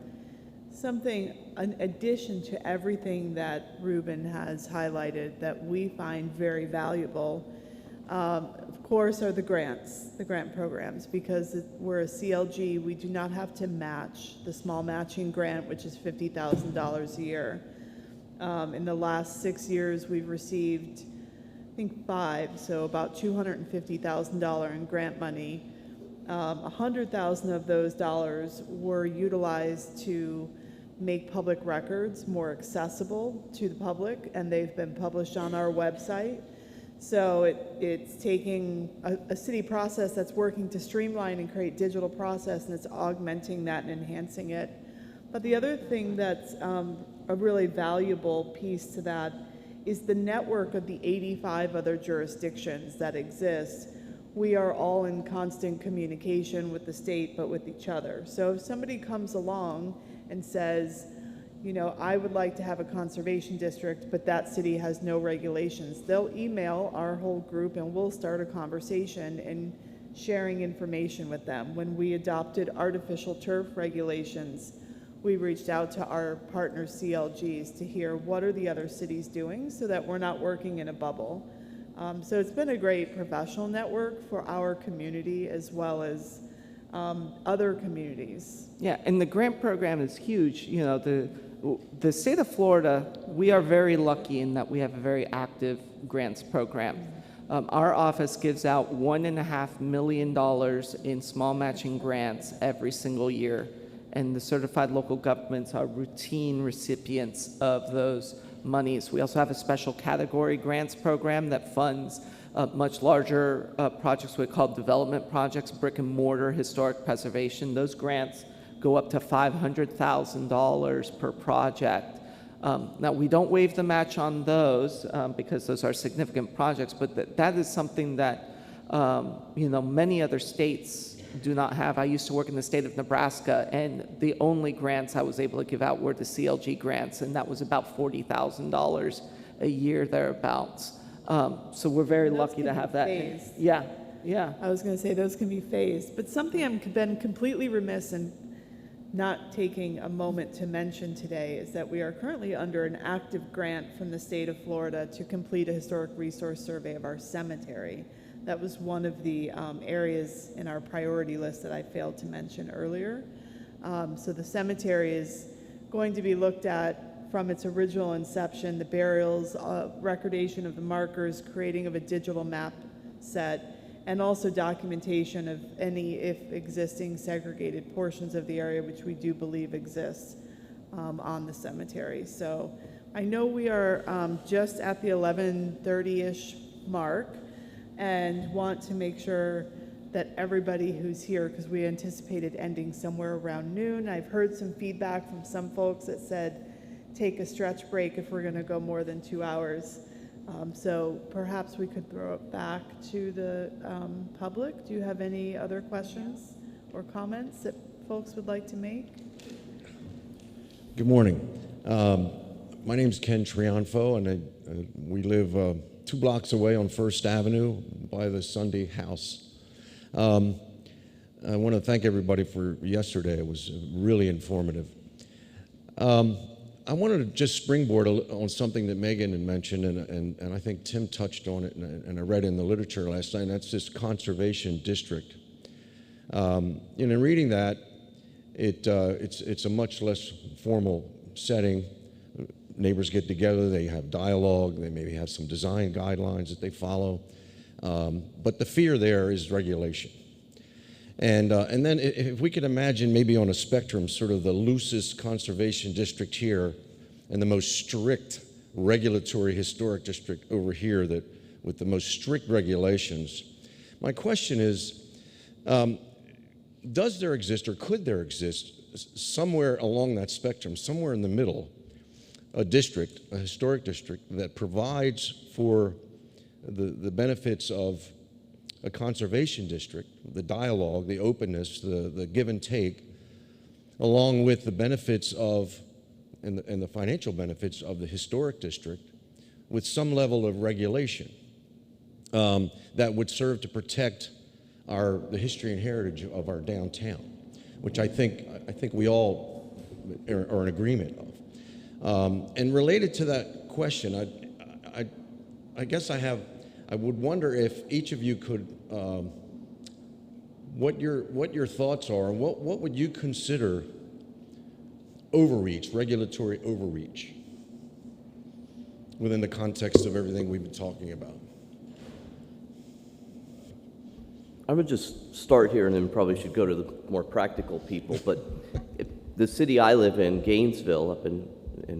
something in addition to everything that Ruben has highlighted that we find very valuable, of course, are the grant programs, because we're a CLG, we do not have to match the small matching grant, which is $50,000 a year. In the last 6 years, we've received, I think, 5, so about $250,000 in grant money. 100,000 of those dollars were utilized to make public records more accessible to the public, and they've been published on our website. So it's taking a city process that's working to streamline and create digital process, and it's augmenting that and enhancing it. But the other thing that's a really valuable piece to that is the network of the 85 other jurisdictions that exist. We are all in constant communication with the state, but with each other. So if somebody comes along and says, you know, I would like to have a conservation district, but that city has no regulations, they'll email our whole group and we'll start a conversation and sharing information with them. When we adopted artificial turf regulations, we reached out to our partner CLGs to hear what are the other cities doing so that we're not working in a bubble. So it's been a great professional network for our community as well as other communities. Yeah, and the grant program is huge. You know, the state of Florida, we are very lucky in that we have a very active grants program. Our office gives out $1.5 million in small matching grants every single year, and the certified local governments are routine recipients of those monies. We also have a special category grants program that funds much larger projects we call development projects, brick and mortar historic preservation. Those grants go up to $500,000 per project. Now, we don't waive the match on those because those are significant projects, but that is something that you know, many other states do not have. I used to work in the state of Nebraska, and the only grants I was able to give out were the CLG grants, and that was about $40,000 a year thereabouts. So we're very lucky to have that. Phased. Yeah, yeah. I was going to say those can be phased, but something I've been completely remiss in not taking a moment to mention today is that we are currently under an active grant from the state of Florida to complete a historic resource survey of our cemetery. That was one of the areas in our priority list that I failed to mention earlier. So the cemetery is going to be looked at from its original inception, the burials, recordation of the markers, creating of a digital map set, and also documentation of any, if existing, segregated portions of the area, which we do believe exists on the cemetery. So I know we are just at the 11:30-ish mark, and want to make sure that everybody who's here, because we anticipated ending somewhere around noon. I've heard some feedback from some folks that said, take a stretch break if we're gonna go more than 2 hours. So perhaps we could throw it back to the public. Do you have any other questions or comments that folks would like to make? Good morning. My name is Ken Trianfo, and we live 2 blocks away on First Avenue by the Sunday House. I want to thank everybody for yesterday. It was really informative. I wanted to just springboard on something that Megan had mentioned, and I think Tim touched on it, and I read in the literature last night, and that's this conservation district. And in reading that, it's a much less formal setting, neighbors get together, they have dialogue, they maybe have some design guidelines that they follow. But the fear there is regulation. And then if we could imagine maybe on a spectrum, sort of the loosest conservation district here and the most strict regulatory historic district over here that with the most strict regulations. My question is, does there exist or could there exist somewhere along that spectrum, somewhere in the middle, a district, a historic district that provides for the benefits of a conservation district, the dialogue, the openness, the give and take, along with the benefits of, and the financial benefits of the historic district, with some level of regulation that would serve to protect the history and heritage of our downtown, which I think we all are in agreement of. And related to that question, I guess I would wonder if each of you could, what your thoughts are, and what would you consider overreach, regulatory overreach, within the context of everything we've been talking about? I would just start here and then probably should go to the more practical people, but the city I live in, Gainesville, up in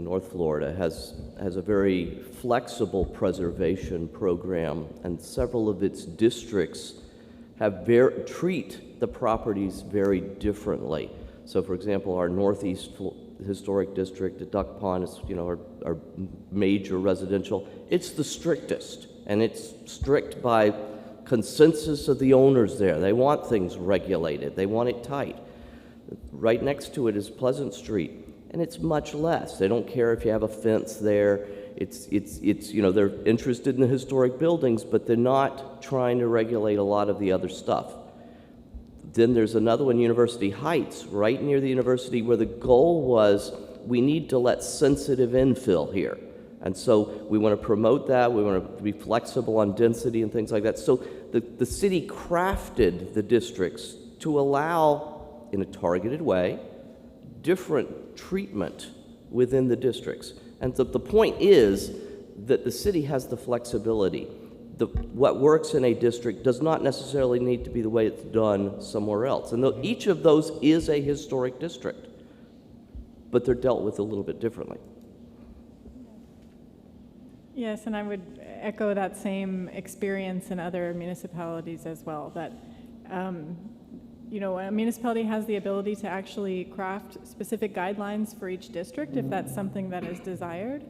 North Florida, has a very flexible preservation program, and several of its districts treat the properties very differently. So, for example, our Northeast Historic District at Duck Pond is, our major residential. It's the strictest, and it's strict by consensus of the owners there. They want things regulated. They want it tight. Right next to it is Pleasant Street, and it's much less. They don't care if you have a fence there. It's they're interested in the historic buildings, but they're not trying to regulate a lot of the other stuff. Then there's another one, University Heights, right near the university, where the goal was we need to let sensitive infill here. And so we want to promote that. We want to be flexible on density and things like that. So the city crafted the districts to allow, in a targeted way, different treatment within the districts. And the point is that the city has the flexibility. What works in a district does not necessarily need to be the way it's done somewhere else. And each of those is a historic district, but they're dealt with a little bit differently. Yes, and I would echo that same experience in other municipalities as well, that a municipality has the ability to actually craft specific guidelines for each district if that's something that is desired.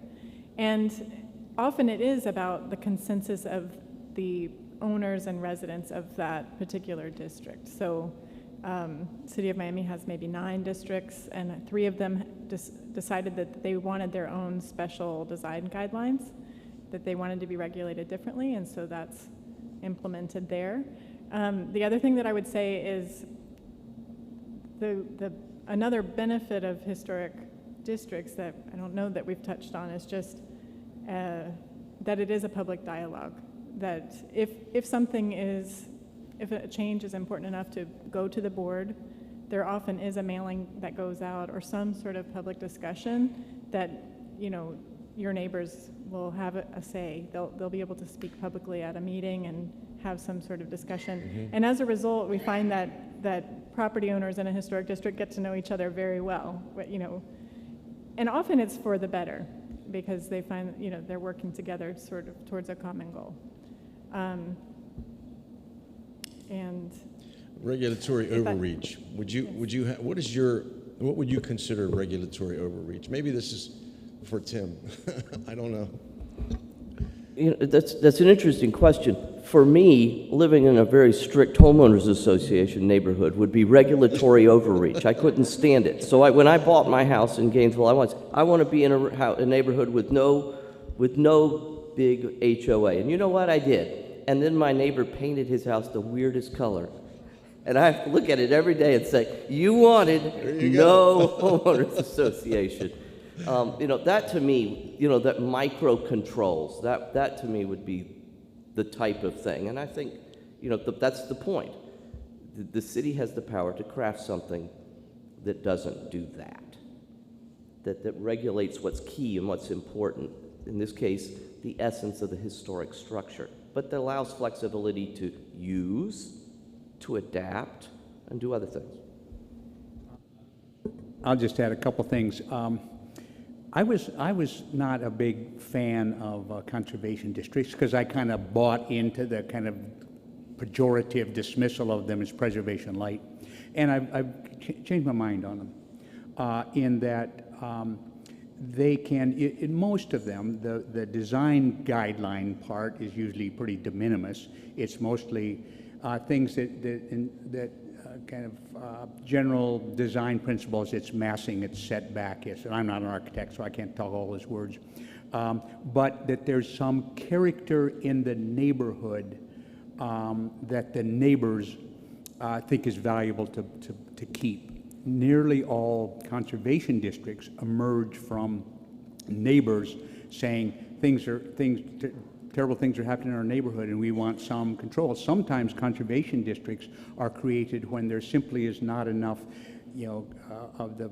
And often it is about the consensus of the owners and residents of that particular district. So City of Miami has maybe 9 districts, and 3 of them decided that they wanted their own special design guidelines, that they wanted to be regulated differently, and so that's implemented there. The other thing that I would say is another benefit of historic districts that I don't know that we've touched on is just that it is a public dialogue. That if a change is important enough to go to the board, there often is a mailing that goes out or some sort of public discussion that your neighbors will have a say. They'll be able to speak publicly at a meeting and have some sort of discussion. Mm-hmm. And as a result, we find that property owners in a historic district get to know each other very well. And often it's for the better, because they find they're working together sort of towards a common goal. And regulatory overreach. What would you consider regulatory overreach? Maybe this is for Tim. I don't know. That's an interesting question. For me, living in a very strict homeowners association neighborhood would be regulatory overreach. I couldn't stand it. So when I bought my house in Gainesville, I want to be in a neighborhood with no big HOA. And you know what? I did. And then my neighbor painted his house the weirdest color. And I have to look at it every day and say, you wanted no homeowners association. That to me, that micro controls, that to me would be the type of thing. And I think, that's the point. The city has the power to craft something that doesn't do that. that regulates what's key and what's important. In this case, the essence of the historic structure, but that allows flexibility to use, to adapt, and do other things. I'll just add a couple things. I was not a big fan of conservation districts because I kind of bought into the kind of pejorative dismissal of them as preservation light, and I've changed my mind on them in that they can, in most of them, the design guideline part is usually pretty de minimis. It's mostly things that kind of general design principles. It's massing, it's setback, and I'm not an architect, so I can't talk all those words. But that there's some character in the neighborhood that the neighbors think is valuable to keep. Nearly all conservation districts emerge from neighbors saying terrible things are happening in our neighborhood and we want some control. Sometimes conservation districts are created when there simply is not enough, of the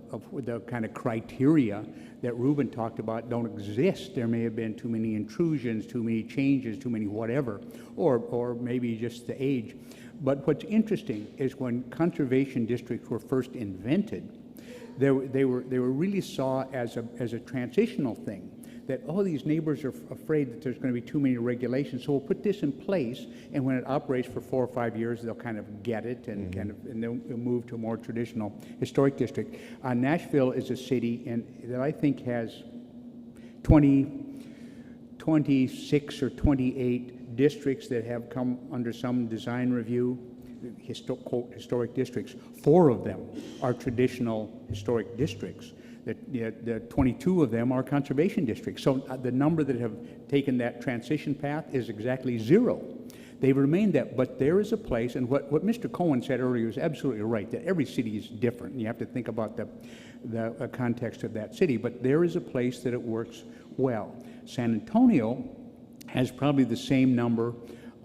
kind of criteria that Ruben talked about don't exist. There may have been too many intrusions, too many changes, too many whatever, or maybe just the age. But what's interesting is when conservation districts were first invented, they were really saw as a transitional thing. That, oh, these neighbors are afraid that there's going to be too many regulations, so we'll put this in place, and when it operates for 4 or 5 years, they'll kind of get it and and they'll move to a more traditional historic district. Nashville is a city that I think has 26 or 28 districts that have come under some design review, quote, historic districts. 4 of them are traditional historic districts. The 22 of them are conservation districts. So the number that have taken that transition path is exactly 0. They've remained that, but there is a place, and what Mr. Cohen said earlier is absolutely right, that every city is different, and you have to think about the context of that city, but there is a place that it works well. San Antonio has probably the same number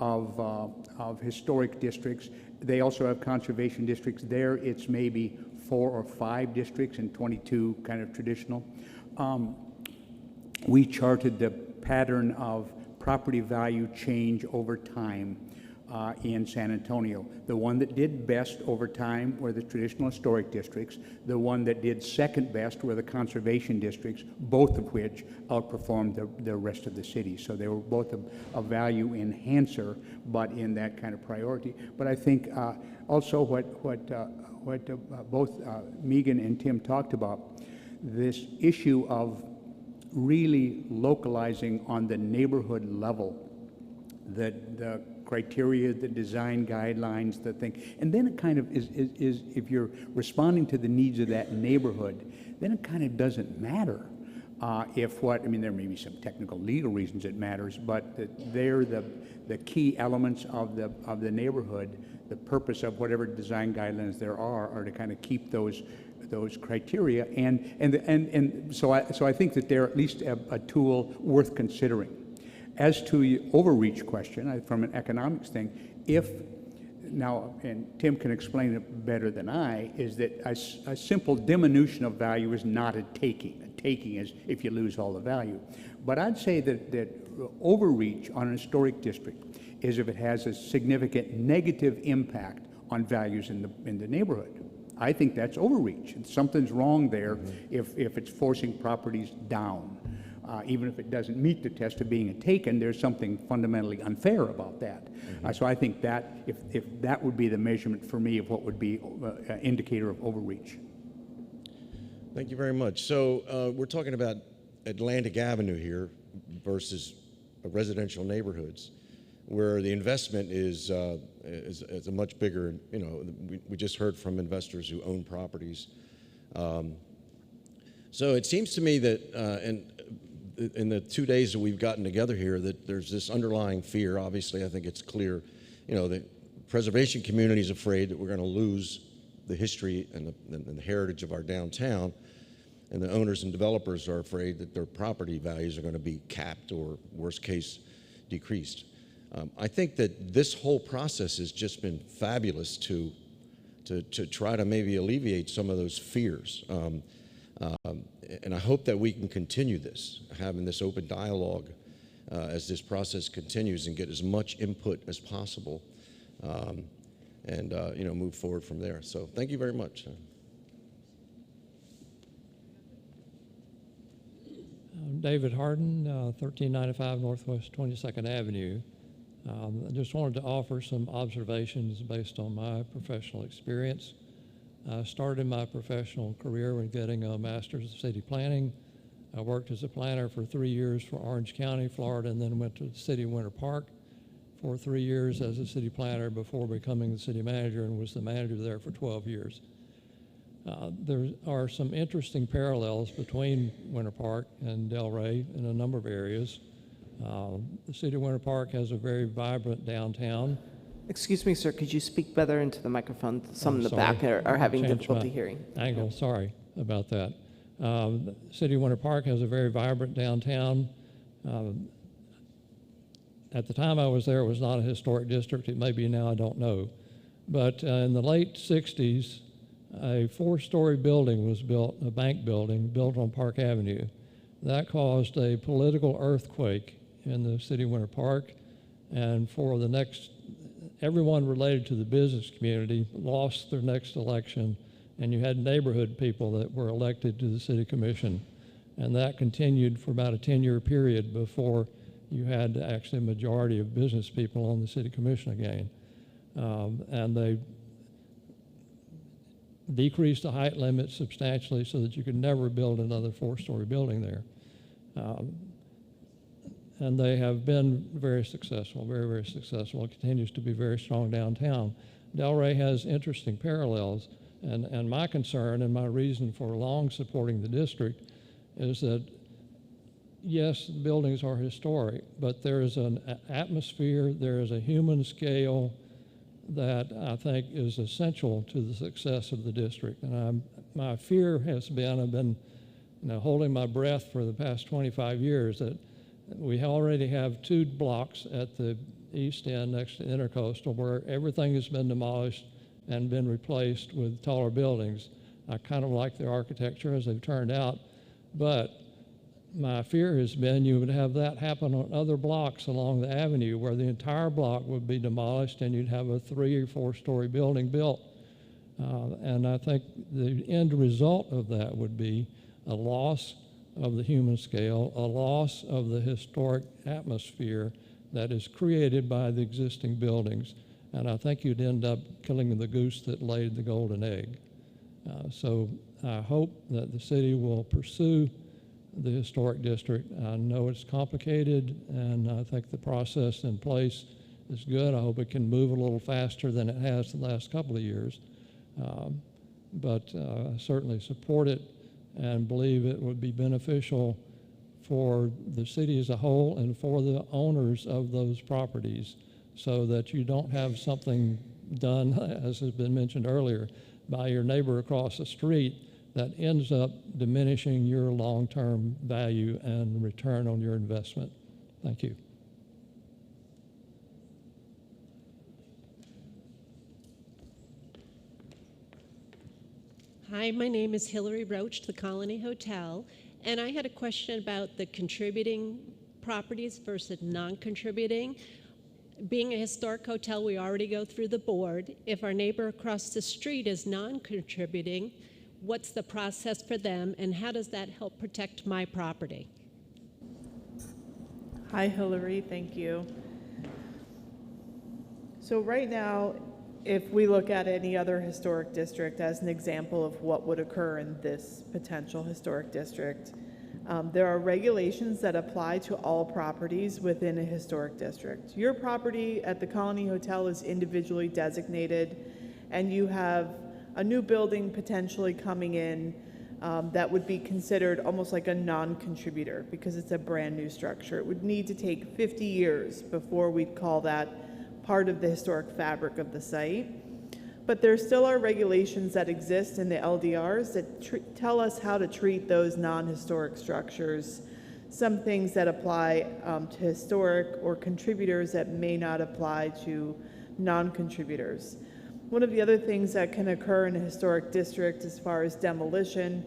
of historic districts. They also have conservation districts. There it's maybe 4 or 5 districts and 22 kind of traditional. We charted the pattern of property value change over time in San Antonio. The one that did best over time were the traditional historic districts. The one that did second best were the conservation districts, both of which outperformed the rest of the city. So they were both a value enhancer, but in that kind of priority. But I think also what both Megan and Tim talked about, this issue of really localizing on the neighborhood level the criteria, the design guidelines, the thing. And then it kind of is if you're responding to the needs of that neighborhood, then it kind of doesn't matter there may be some technical legal reasons it matters, but they're the key elements of the neighborhood. The purpose of whatever design guidelines there are to kind of keep those criteria, and so I think that they're at least a tool worth considering. As to the overreach question, from an economics thing, and Tim can explain it better than I, is that a simple diminution of value is not a taking. A taking is if you lose all the value. But I'd say that overreach on an historic district is if it has a significant negative impact on values in the neighborhood. I think that's overreach. Something's wrong there if it's forcing properties down. Even if it doesn't meet the test of being a taken, there's something fundamentally unfair about that. So I think that if that would be the measurement for me of what would be an indicator of overreach. Thank you very much. So we're talking about Atlantic Avenue here versus residential neighborhoods, where the investment is a much bigger. We just heard from investors who own properties. So it seems to me that in the 2 days that we've gotten together here, that there's this underlying fear. Obviously, I think it's clear, the preservation community is afraid that we're going to lose the history and the heritage of our downtown, and the owners and developers are afraid that their property values are going to be capped or, worst case, decreased. I think that this whole process has just been fabulous to try to maybe alleviate some of those fears. and I hope that we can continue this, having this open dialogue as this process continues and get as much input as possible, and move forward from there. So thank you very much. David Harden, 1395 Northwest 22nd Avenue. I just wanted to offer some observations based on my professional experience. I started my professional career with getting a master's of city planning. I worked as a planner for 3 years for Orange County, Florida, and then went to the city of Winter Park for 3 years as a city planner before becoming the city manager, and was the manager there for 12 years. There are some interesting parallels between Winter Park and Delray in a number of areas. The city of Winter Park has a very vibrant downtown. Excuse me, sir, could you speak better into the microphone? Some in the Sorry. back are having Change difficulty my hearing. Angle, sorry about that. The city of Winter Park has a very vibrant downtown. At the time I was there, it was not a historic district. It may be now, I don't know. But in the late 60s, a 4-story building was built, a bank building, built on Park Avenue. That caused a political earthquake in the city of Winter Park, and for the next, everyone related to the business community lost their next election, and you had neighborhood people that were elected to the city commission. And that continued for about a 10-year period before you had actually a majority of business people on the city commission again. And they decreased the height limit substantially so that you could never build another 4-story building there. And they have been very successful, very, very successful. It continues to be very strong downtown. Delray has interesting parallels, and my concern and my reason for long supporting the district is that, yes, buildings are historic, but there is an atmosphere, there is a human scale that I think is essential to the success of the district. And my fear has been, I've been holding my breath for the past 25 years, that we already have 2 blocks at the east end next to Intercoastal where everything has been demolished and been replaced with taller buildings. I kind of like the architecture as they've turned out, but my fear has been you would have that happen on other blocks along the avenue where the entire block would be demolished and you'd have a 3 or 4-story building built. And I think the end result of that would be a loss of the human scale, a loss of the historic atmosphere that is created by the existing buildings. And I think you'd end up killing the goose that laid the golden egg. So I hope that the city will pursue the historic district. I know it's complicated, and I think the process in place is good. I hope it can move a little faster than it has the last couple of years. But I certainly support it and believe it would be beneficial for the city as a whole and for the owners of those properties, so that you don't have something done, as has been mentioned earlier, by your neighbor across the street that ends up diminishing your long-term value and return on your investment. Thank you. Hi, my name is Hillary Roach, the Colony Hotel, and I had a question about the contributing properties versus non-contributing. Being a historic hotel, we already go through the board. If our neighbor across the street is non-contributing, what's the process for them, and how does that help protect my property? Hi, Hillary, thank you. So right now, if we look at any other historic district as an example of what would occur in this potential historic district, there are regulations that apply to all properties within a historic district. Your property at the Colony Hotel is individually designated, and you have a new building potentially coming in that would be considered almost like a non-contributor because it's a brand new structure. It would need to take 50 years before we'd call that part of the historic fabric of the site. But there still are regulations that exist in the LDRs that tell us how to treat those non-historic structures, some things that apply to historic or contributors that may not apply to non-contributors. One of the other things that can occur in a historic district as far as demolition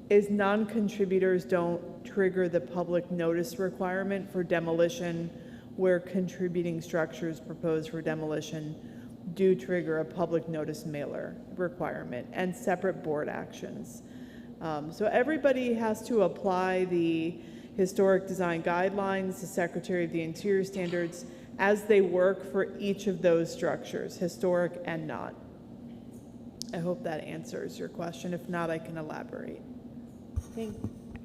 is non-contributors don't trigger the public notice requirement for demolition, where contributing structures proposed for demolition do trigger a public notice mailer requirement and separate board actions. So everybody has to apply the historic design guidelines, the Secretary of the Interior standards, as they work for each of those structures, historic and not. I hope that answers your question. If not, I can elaborate. I think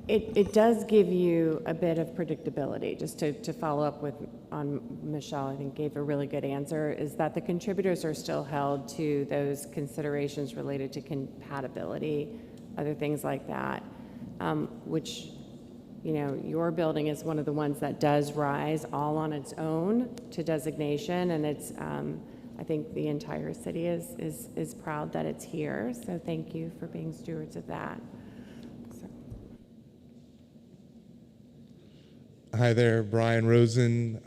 it does give you a bit of predictability. Just to follow up on Michelle, I think gave a really good answer, is that the contributors are still held to those considerations related to compatibility, other things like that, which, you know, your building is one of the ones that does rise all on its own to designation, and it's, I think the entire city is proud that it's here, so thank you for being stewards of that. Hi there, Brian Rosen,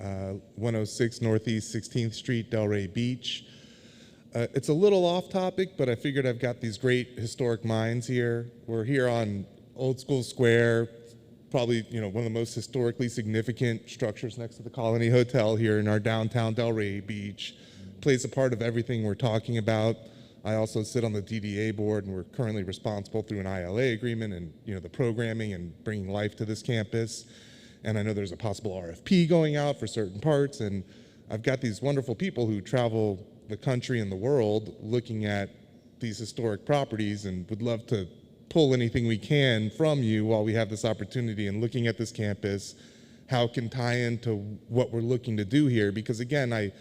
106 Northeast 16th Street, Delray Beach. It's a little off topic, but I figured I've got these great historic minds here. We're here on Old School Square, probably, you know, one of the most historically significant structures next to the Colony Hotel here in our downtown Delray Beach. Plays a part of everything we're talking about. I also sit on the DDA board, and we're currently responsible through an ILA agreement and, you know, the programming and bringing life to this campus. And I know there's a possible RFP going out for certain parts, and I've got these wonderful people who travel the country and the world looking at these historic properties, and would love to pull anything we can from you while we have this opportunity and looking at this campus, how it can tie into what we're looking to do here. Because again, I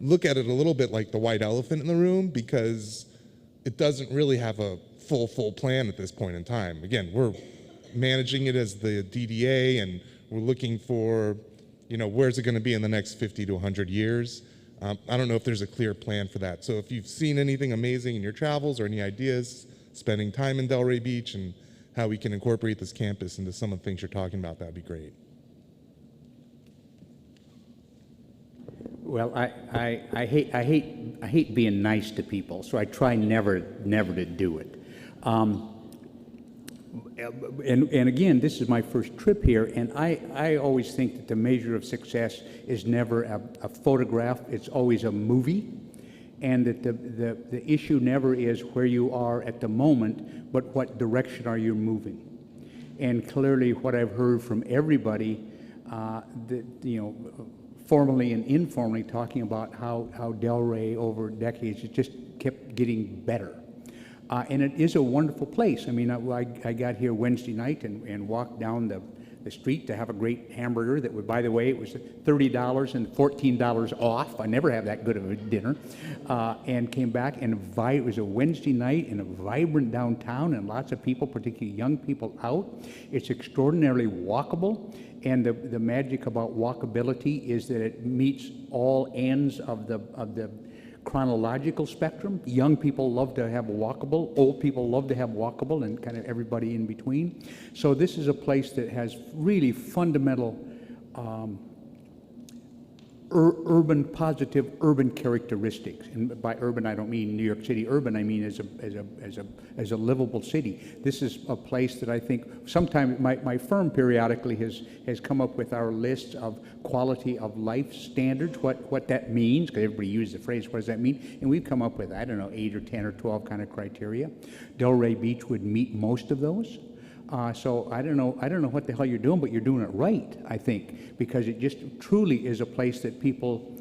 look at it a little bit like the white elephant in the room, because it doesn't really have a full plan at this point in time. Again, we're managing it as the DDA, and we're looking for, you know, where's it going to be in the next 50 to 100 years? I don't know if there's a clear plan for that. So if you've seen anything amazing in your travels or any ideas, spending time in Delray Beach and how we can incorporate this campus into some of the things you're talking about, that'd be great. Well, I hate being nice to people, so I try never to do it. And again, this is my first trip here, and I always think that the measure of success is never a photograph, it's always a movie, and that the issue never is where you are at the moment, but what direction are you moving. And clearly what I've heard from everybody, that, you know, formally and informally talking about how Delray over decades it just kept getting better. And it is a wonderful place. I mean, I got here Wednesday night and walked down the street to have a great hamburger that would, by the way, it was $30 and $14 off. I never have that good of a dinner. And came back, and it was a Wednesday night in a vibrant downtown, and lots of people, particularly young people, out. It's extraordinarily walkable, and the magic about walkability is that it meets all ends of the chronological spectrum. Young people love to have walkable, old people love to have walkable, and kind of everybody in between. So this is a place that has really fundamental positive urban characteristics. And by urban, I don't mean New York City urban, I mean as a livable city. This is a place that I think sometimes my firm periodically has come up with our list of quality of life standards, what that means, because everybody uses the phrase, what does that mean? And we've come up with, I don't know, 8 or 10 or 12 kind of criteria. Delray Beach would meet most of those. So I don't know what the hell you're doing, but you're doing it right, I think, because it just truly is a place that people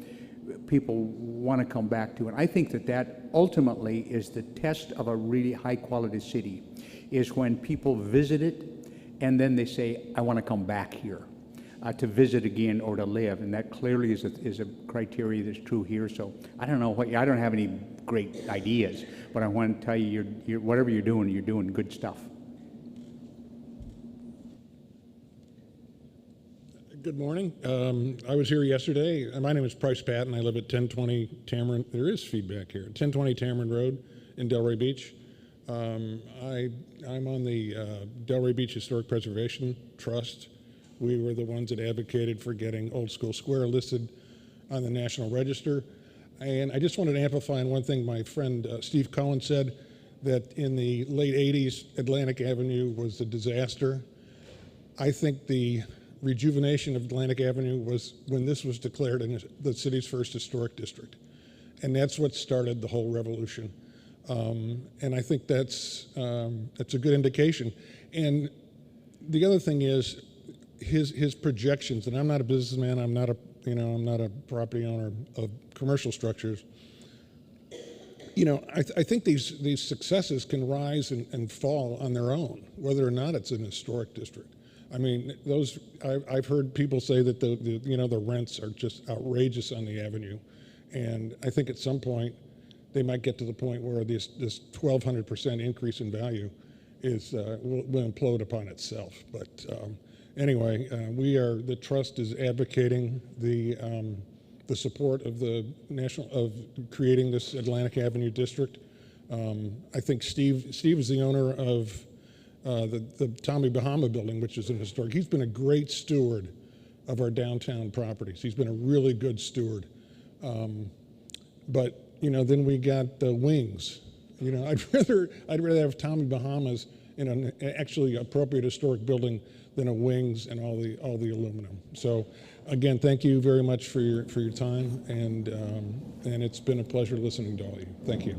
want to come back to. And I think that ultimately is the test of a really high-quality city, is when people visit it and then they say, I want to come back here to visit again or to live. And that clearly is a criteria that's true here. So I don't know I don't have any great ideas, but I want to tell you, whatever you're doing good stuff. Good morning. I was here yesterday. My name is Price Patton. I live at 1020 Tamarind. There is feedback here. 1020 Tamarind Road in Delray Beach. I'm on the Delray Beach Historic Preservation Trust. We were the ones that advocated for getting Old School Square listed on the National Register. And I just wanted to amplify on one thing my friend Steve Cohen said. that in the late 80s, Atlantic Avenue was a disaster. I think the rejuvenation of Atlantic Avenue was when this was declared in the city's first historic district. And that's what started the whole revolution. And I think that's a good indication. And the other thing is his projections, and I'm not a businessman, I'm not a property owner of commercial structures. I think these successes can rise and fall on their own, whether or not it's an historic district. I mean, I've heard people say that the rents are just outrageous on the avenue, and I think at some point they might get to the point where this 1,200% increase in value will implode upon itself. But anyway, the trust is advocating the support of of creating this Atlantic Avenue district. I think Steve is the owner of the Tommy Bahama building, which is an historic. He's been a great steward of our downtown properties. He's been a really good steward. But then we got the wings. I'd rather have Tommy Bahamas in an actually appropriate historic building than a wings and all the aluminum. So again, thank you very much for your time, and it's been a pleasure listening to all of you. Thank you.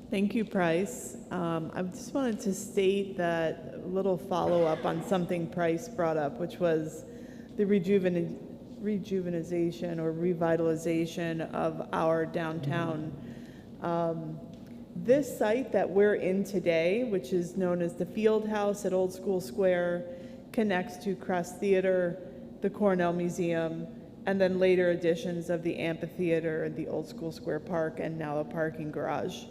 Thank you, Price. I just wanted to state that a little follow-up on something Price brought up, which was the rejuvenization or revitalization of our downtown. This site that we're in today, which is known as the Field House at Old School Square, connects to Crest Theater, the Cornell Museum, and then later additions of the amphitheater, the Old School Square Park, and now a parking garage.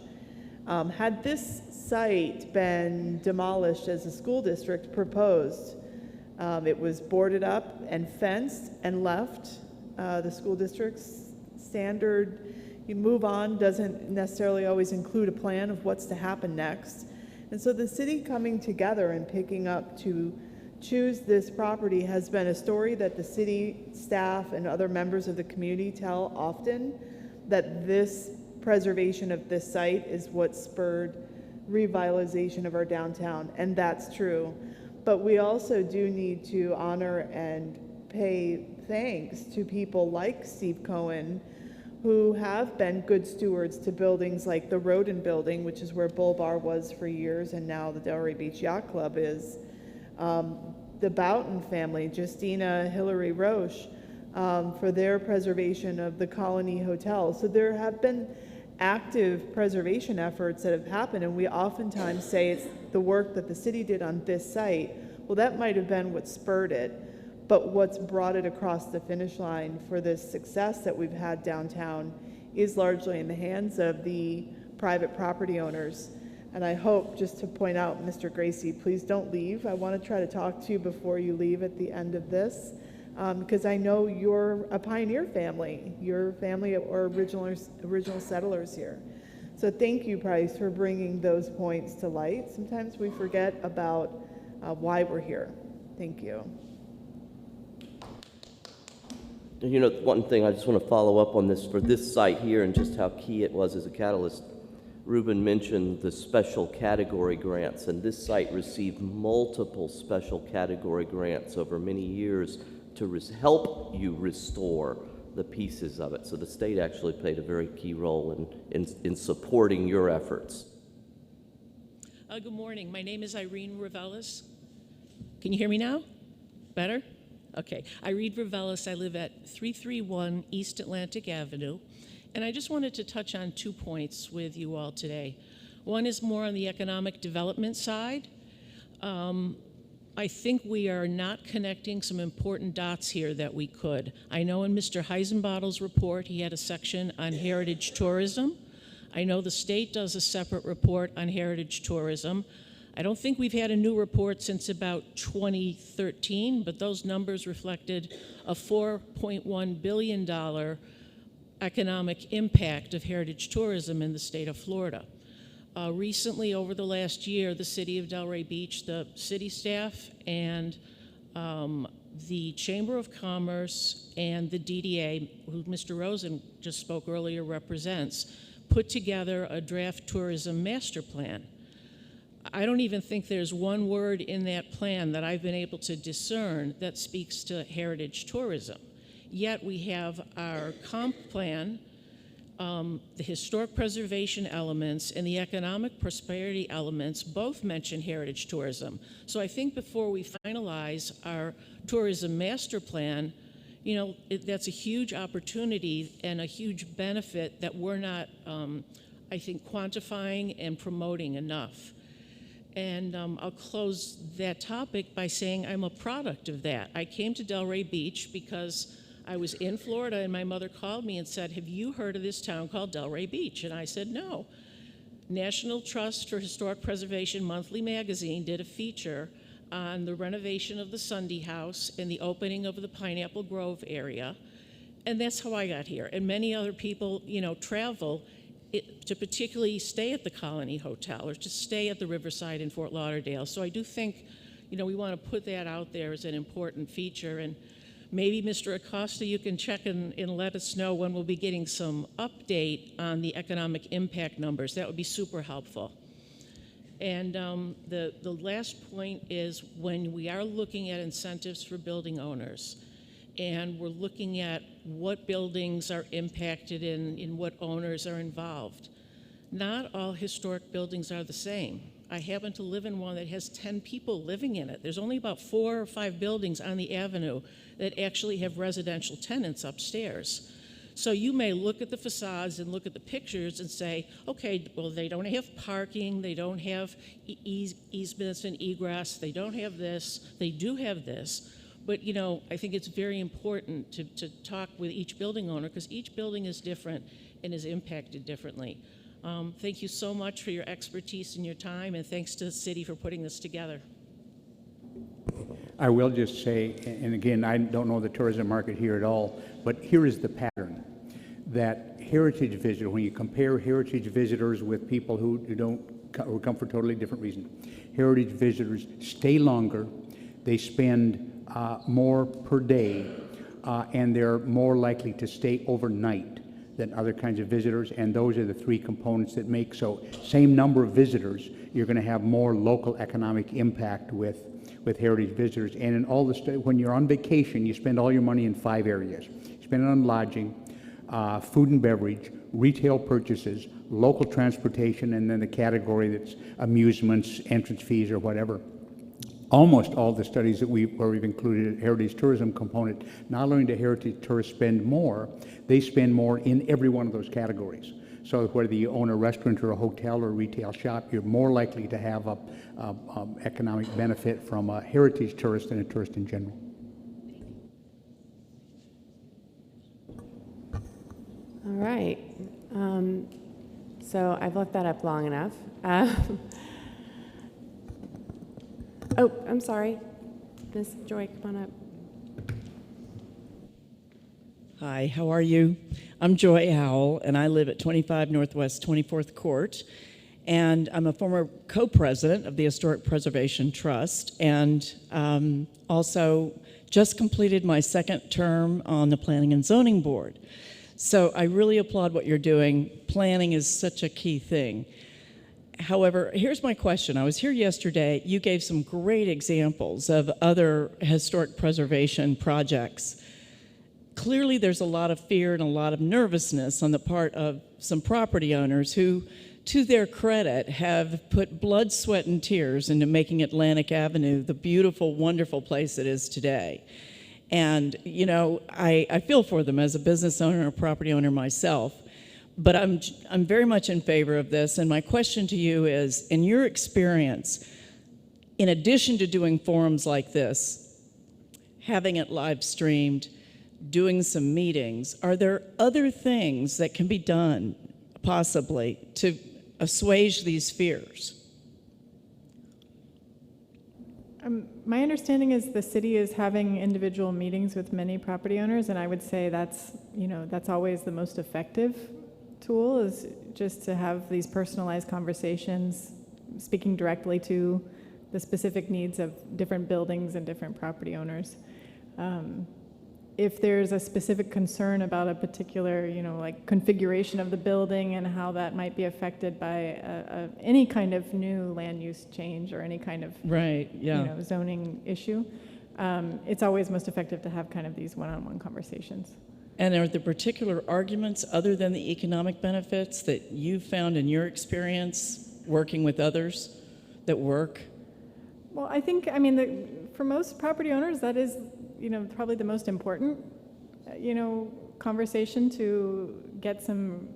Had this site been demolished as the school district proposed, it was boarded up and fenced and left. The school district's standard, you move on, doesn't necessarily always include a plan of what's to happen next. And so the city coming together and picking up to choose this property has been a story that the city staff and other members of the community tell often, that this preservation of this site is what spurred revitalization of our downtown, and that's true. But we also do need to honor and pay thanks to people like Steve Cohen, who have been good stewards to buildings like the Rodin Building, which is where Bull Bar was for years, and now the Delray Beach Yacht Club is. The Boughton family, Justina Hillary Roche, for their preservation of the Colony Hotel. So there have been active preservation efforts that have happened, and we oftentimes say it's the work that the city did on this site. Well, that might have been what spurred it, but what's brought it across the finish line for this success that we've had downtown is largely in the hands of the private property owners. And I hope, just to point out, Mr. Gracie, please don't leave. I want to try to talk to you before you leave at the end of this, because I know you're a pioneer family. You're a family or original settlers here. So thank you, Price, for bringing those points to light. Sometimes we forget about why we're here. Thank you. One thing I just want to follow up on this for this site here and just how key it was as a catalyst. Ruben mentioned the special category grants, and this site received multiple special category grants over many years to help you restore the pieces of it. So the state actually played a very key role in supporting your efforts. Good morning. My name is Irene Ravelis. Can you hear me now? Better? Okay. Irene Ravelis. I live at 331 East Atlantic Avenue. And I just wanted to touch on 2 points with you all today. One is more on the economic development side. I think we are not connecting some important dots here that we could. I know in Mr. Heisenbottle's report, he had a section on heritage tourism. I know the state does a separate report on heritage tourism. I don't think we've had a new report since about 2013, but those numbers reflected a $4.1 billion economic impact of heritage tourism in the state of Florida. Recently, over the last year, the city of Delray Beach, the city staff, and the Chamber of Commerce and the DDA, who Mr. Rosen just spoke earlier represents, put together a draft tourism master plan. I don't even think there's one word in that plan that I've been able to discern that speaks to heritage tourism. Yet we have our comp plan, the historic preservation elements and the economic prosperity elements both mention heritage tourism. So I think before we finalize our tourism master plan, you know, that's a huge opportunity and a huge benefit that we're not, I think, quantifying and promoting enough. And I'll close that topic by saying I'm a product of that. I came to Delray Beach because I was in Florida and my mother called me and said, "Have you heard of this town called Delray Beach?" And I said, "No." National Trust for Historic Preservation Monthly Magazine did a feature on the renovation of the Sunday House and the opening of the Pineapple Grove area. And that's how I got here. And many other people, you know, travel to particularly stay at the Colony Hotel or to stay at the Riverside in Fort Lauderdale. So I do think, you know, we want to put that out there as an important feature. And maybe, Mr. Acosta, you can check and let us know when we'll be getting some update on the economic impact numbers. That would be super helpful. And the last point is when we are looking at incentives for building owners, and we're looking at what buildings are impacted in what owners are involved. Not all historic buildings are the same. I happen to live in one that has 10 people living in it. There's only about 4 or 5 buildings on the avenue that actually have residential tenants upstairs. So you may look at the facades and look at the pictures and say, okay, well, they don't have parking, they don't have easements and egress, they don't have this, they do have this. But, you know, I think it's very important to talk with each building owner because each building is different and is impacted differently. Thank you so much for your expertise and your time, and thanks to the city for putting this together. I will just say, and again, I don't know the tourism market here at all, but here is the pattern, that heritage visitors, when you compare heritage visitors with people who come for totally different reasons, heritage visitors stay longer, they spend more per day, and they're more likely to stay overnight than other kinds of visitors, and those are the 3 components that make, so same number of visitors, you're going to have more local economic impact with heritage visitors. And in all the when you're on vacation, you spend all your money in 5 areas. You spend it on lodging, food and beverage, retail purchases, local transportation, and then the category that's amusements, entrance fees, or whatever. Almost all the studies that where we've included a heritage tourism component, not only do heritage tourists spend more, they spend more in every one of those categories. So whether you own a restaurant or a hotel or a retail shop, you're more likely to have a economic benefit from a heritage tourist than a tourist in general. All right. So I've left that up long enough. Oh, I'm sorry. Miss Joy, come on up. Hi, how are you? I'm Joy Howell, and I live at 25 Northwest 24th Court, and I'm a former co-president of the Historic Preservation Trust, and also just completed my 2nd term on the Planning and Zoning Board. So I really applaud what you're doing. Planning is such a key thing. However, here's my question. I was here yesterday. You gave some great examples of other historic preservation projects. Clearly, there's a lot of fear and a lot of nervousness on the part of some property owners who, to their credit, have put blood, sweat, and tears into making Atlantic Avenue the beautiful, wonderful place it is today. And, you know, I feel for them as a business owner and a property owner myself. But I'm very much in favor of this, and my question to you is, in your experience, in addition to doing forums like this, having it live streamed, doing some meetings, are there other things that can be done, possibly, to assuage these fears? My understanding is the city is having individual meetings with many property owners, and I would say that's always the most effective tool, is just to have these personalized conversations, speaking directly to the specific needs of different buildings and different property owners. if there's a specific concern about a particular, like configuration of the building and how that might be affected by any kind of new land use change or any kind of right, yeah. zoning issue, it's always most effective to have kind of these one-on-one conversations. And are there particular arguments other than the economic benefits that you found in your experience working with others that work? Well, I think, for most property owners, that is, probably the most important, conversation to get some,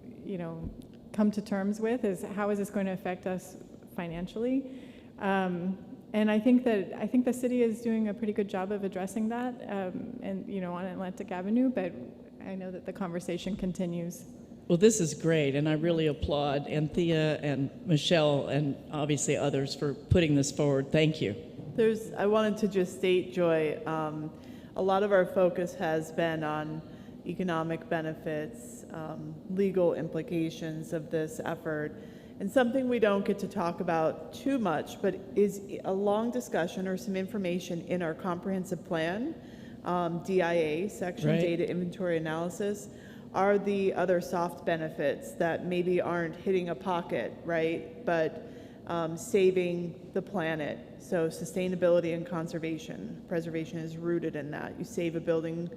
come to terms with is how is this going to affect us financially? And I think the city is doing a pretty good job of addressing that, and on Atlantic Avenue, but I know that the conversation continues. Well, this is great, and I really applaud Anthea and Michelle and obviously others for putting this forward. Thank you. I wanted to just state, Joy, a lot of our focus has been on economic benefits, legal implications of this effort, and something we don't get to talk about too much, but is a long discussion or some information in our comprehensive plan, DIA section, right. Data Inventory Analysis, are the other soft benefits that maybe aren't hitting a pocket, right, but saving the planet. So sustainability and conservation. Preservation is rooted in that. You save a building,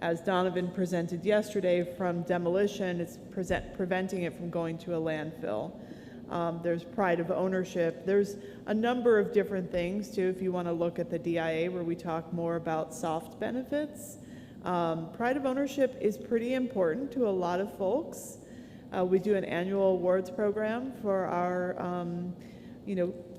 as Donovan presented yesterday, from demolition. It's preventing it from going to a landfill. There's pride of ownership. There's a number of different things, too, if you want to look at the DIA, where we talk more about soft benefits. Pride of ownership is pretty important to a lot of folks. We do an annual awards program for our,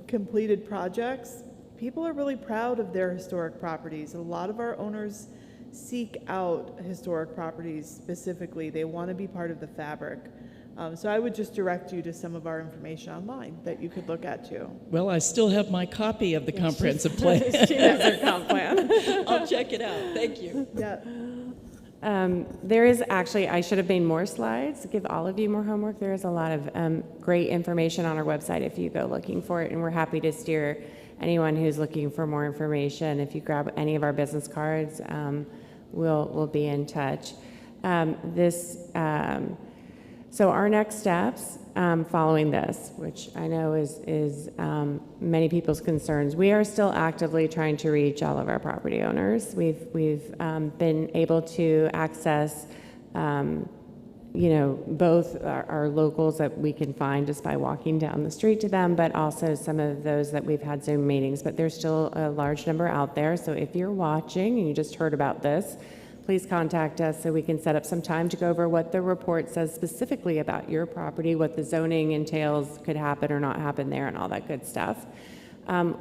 completed projects. People are really proud of their historic properties. A lot of our owners seek out historic properties specifically. They want to be part of the fabric. So I would just direct you to some of our information online that you could look at too. Well, I still have my copy of the comprehensive plan. She has her comp plan. I'll check it out. Thank you. Yeah. There is actually, I should have made more slides to give all of you more homework. There is a lot of great information on our website if you go looking for it, and we're happy to steer anyone who's looking for more information. If you grab any of our business cards, we'll be in touch. So our next steps following this, which I know is many people's concerns, we are still actively trying to reach all of our property owners. We've been able to access, both our locals that we can find just by walking down the street to them, but also some of those that we've had Zoom meetings. But there's still a large number out there. So if you're watching and you just heard about this, please contact us so we can set up some time to go over what the report says specifically about your property, what the zoning entails, could happen or not happen there, and all that good stuff.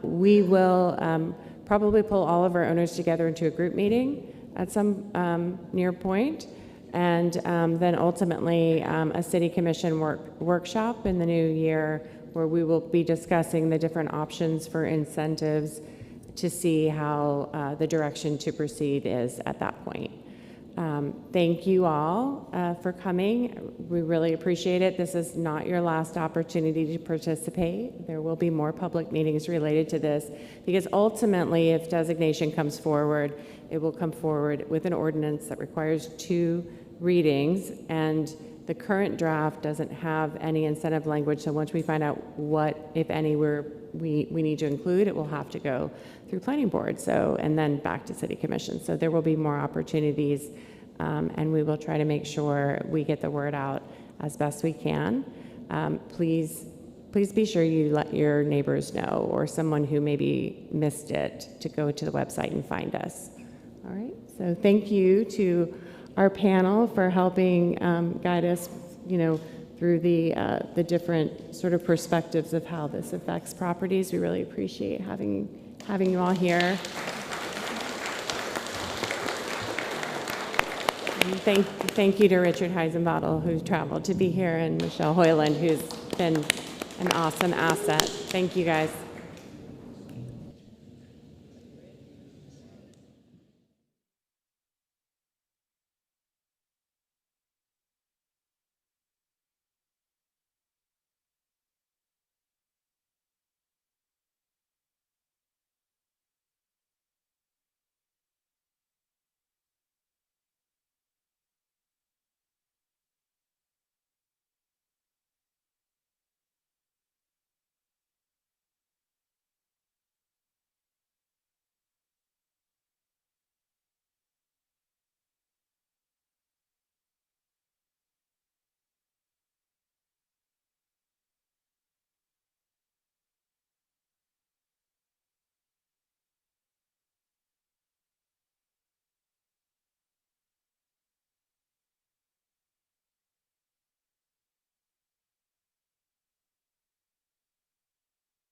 We will probably pull all of our owners together into a group meeting at some near point, and then ultimately a city commission workshop in the new year where we will be discussing the different options for incentives to see how the direction to proceed is at that point. Thank you all for coming. We really appreciate it. This is not your last opportunity to participate. There will be more public meetings related to this, because ultimately, if designation comes forward, it will come forward with an ordinance that requires 2 readings, and the current draft doesn't have any incentive language. So once we find out what, if any, we need to include, it will have to go through planning board, and then back to city commission. So there will be more opportunities, and we will try to make sure we get the word out as best we can. Please be sure you let your neighbors know, or someone who maybe missed it, to go to the website and find us. All right, so thank you to our panel for helping guide us, through the different sort of perspectives of how this affects properties. We really appreciate having you all here. And thank you to Richard Heisenbottle, who traveled to be here, and Michelle Hoyland, who's been an awesome asset. Thank you, guys.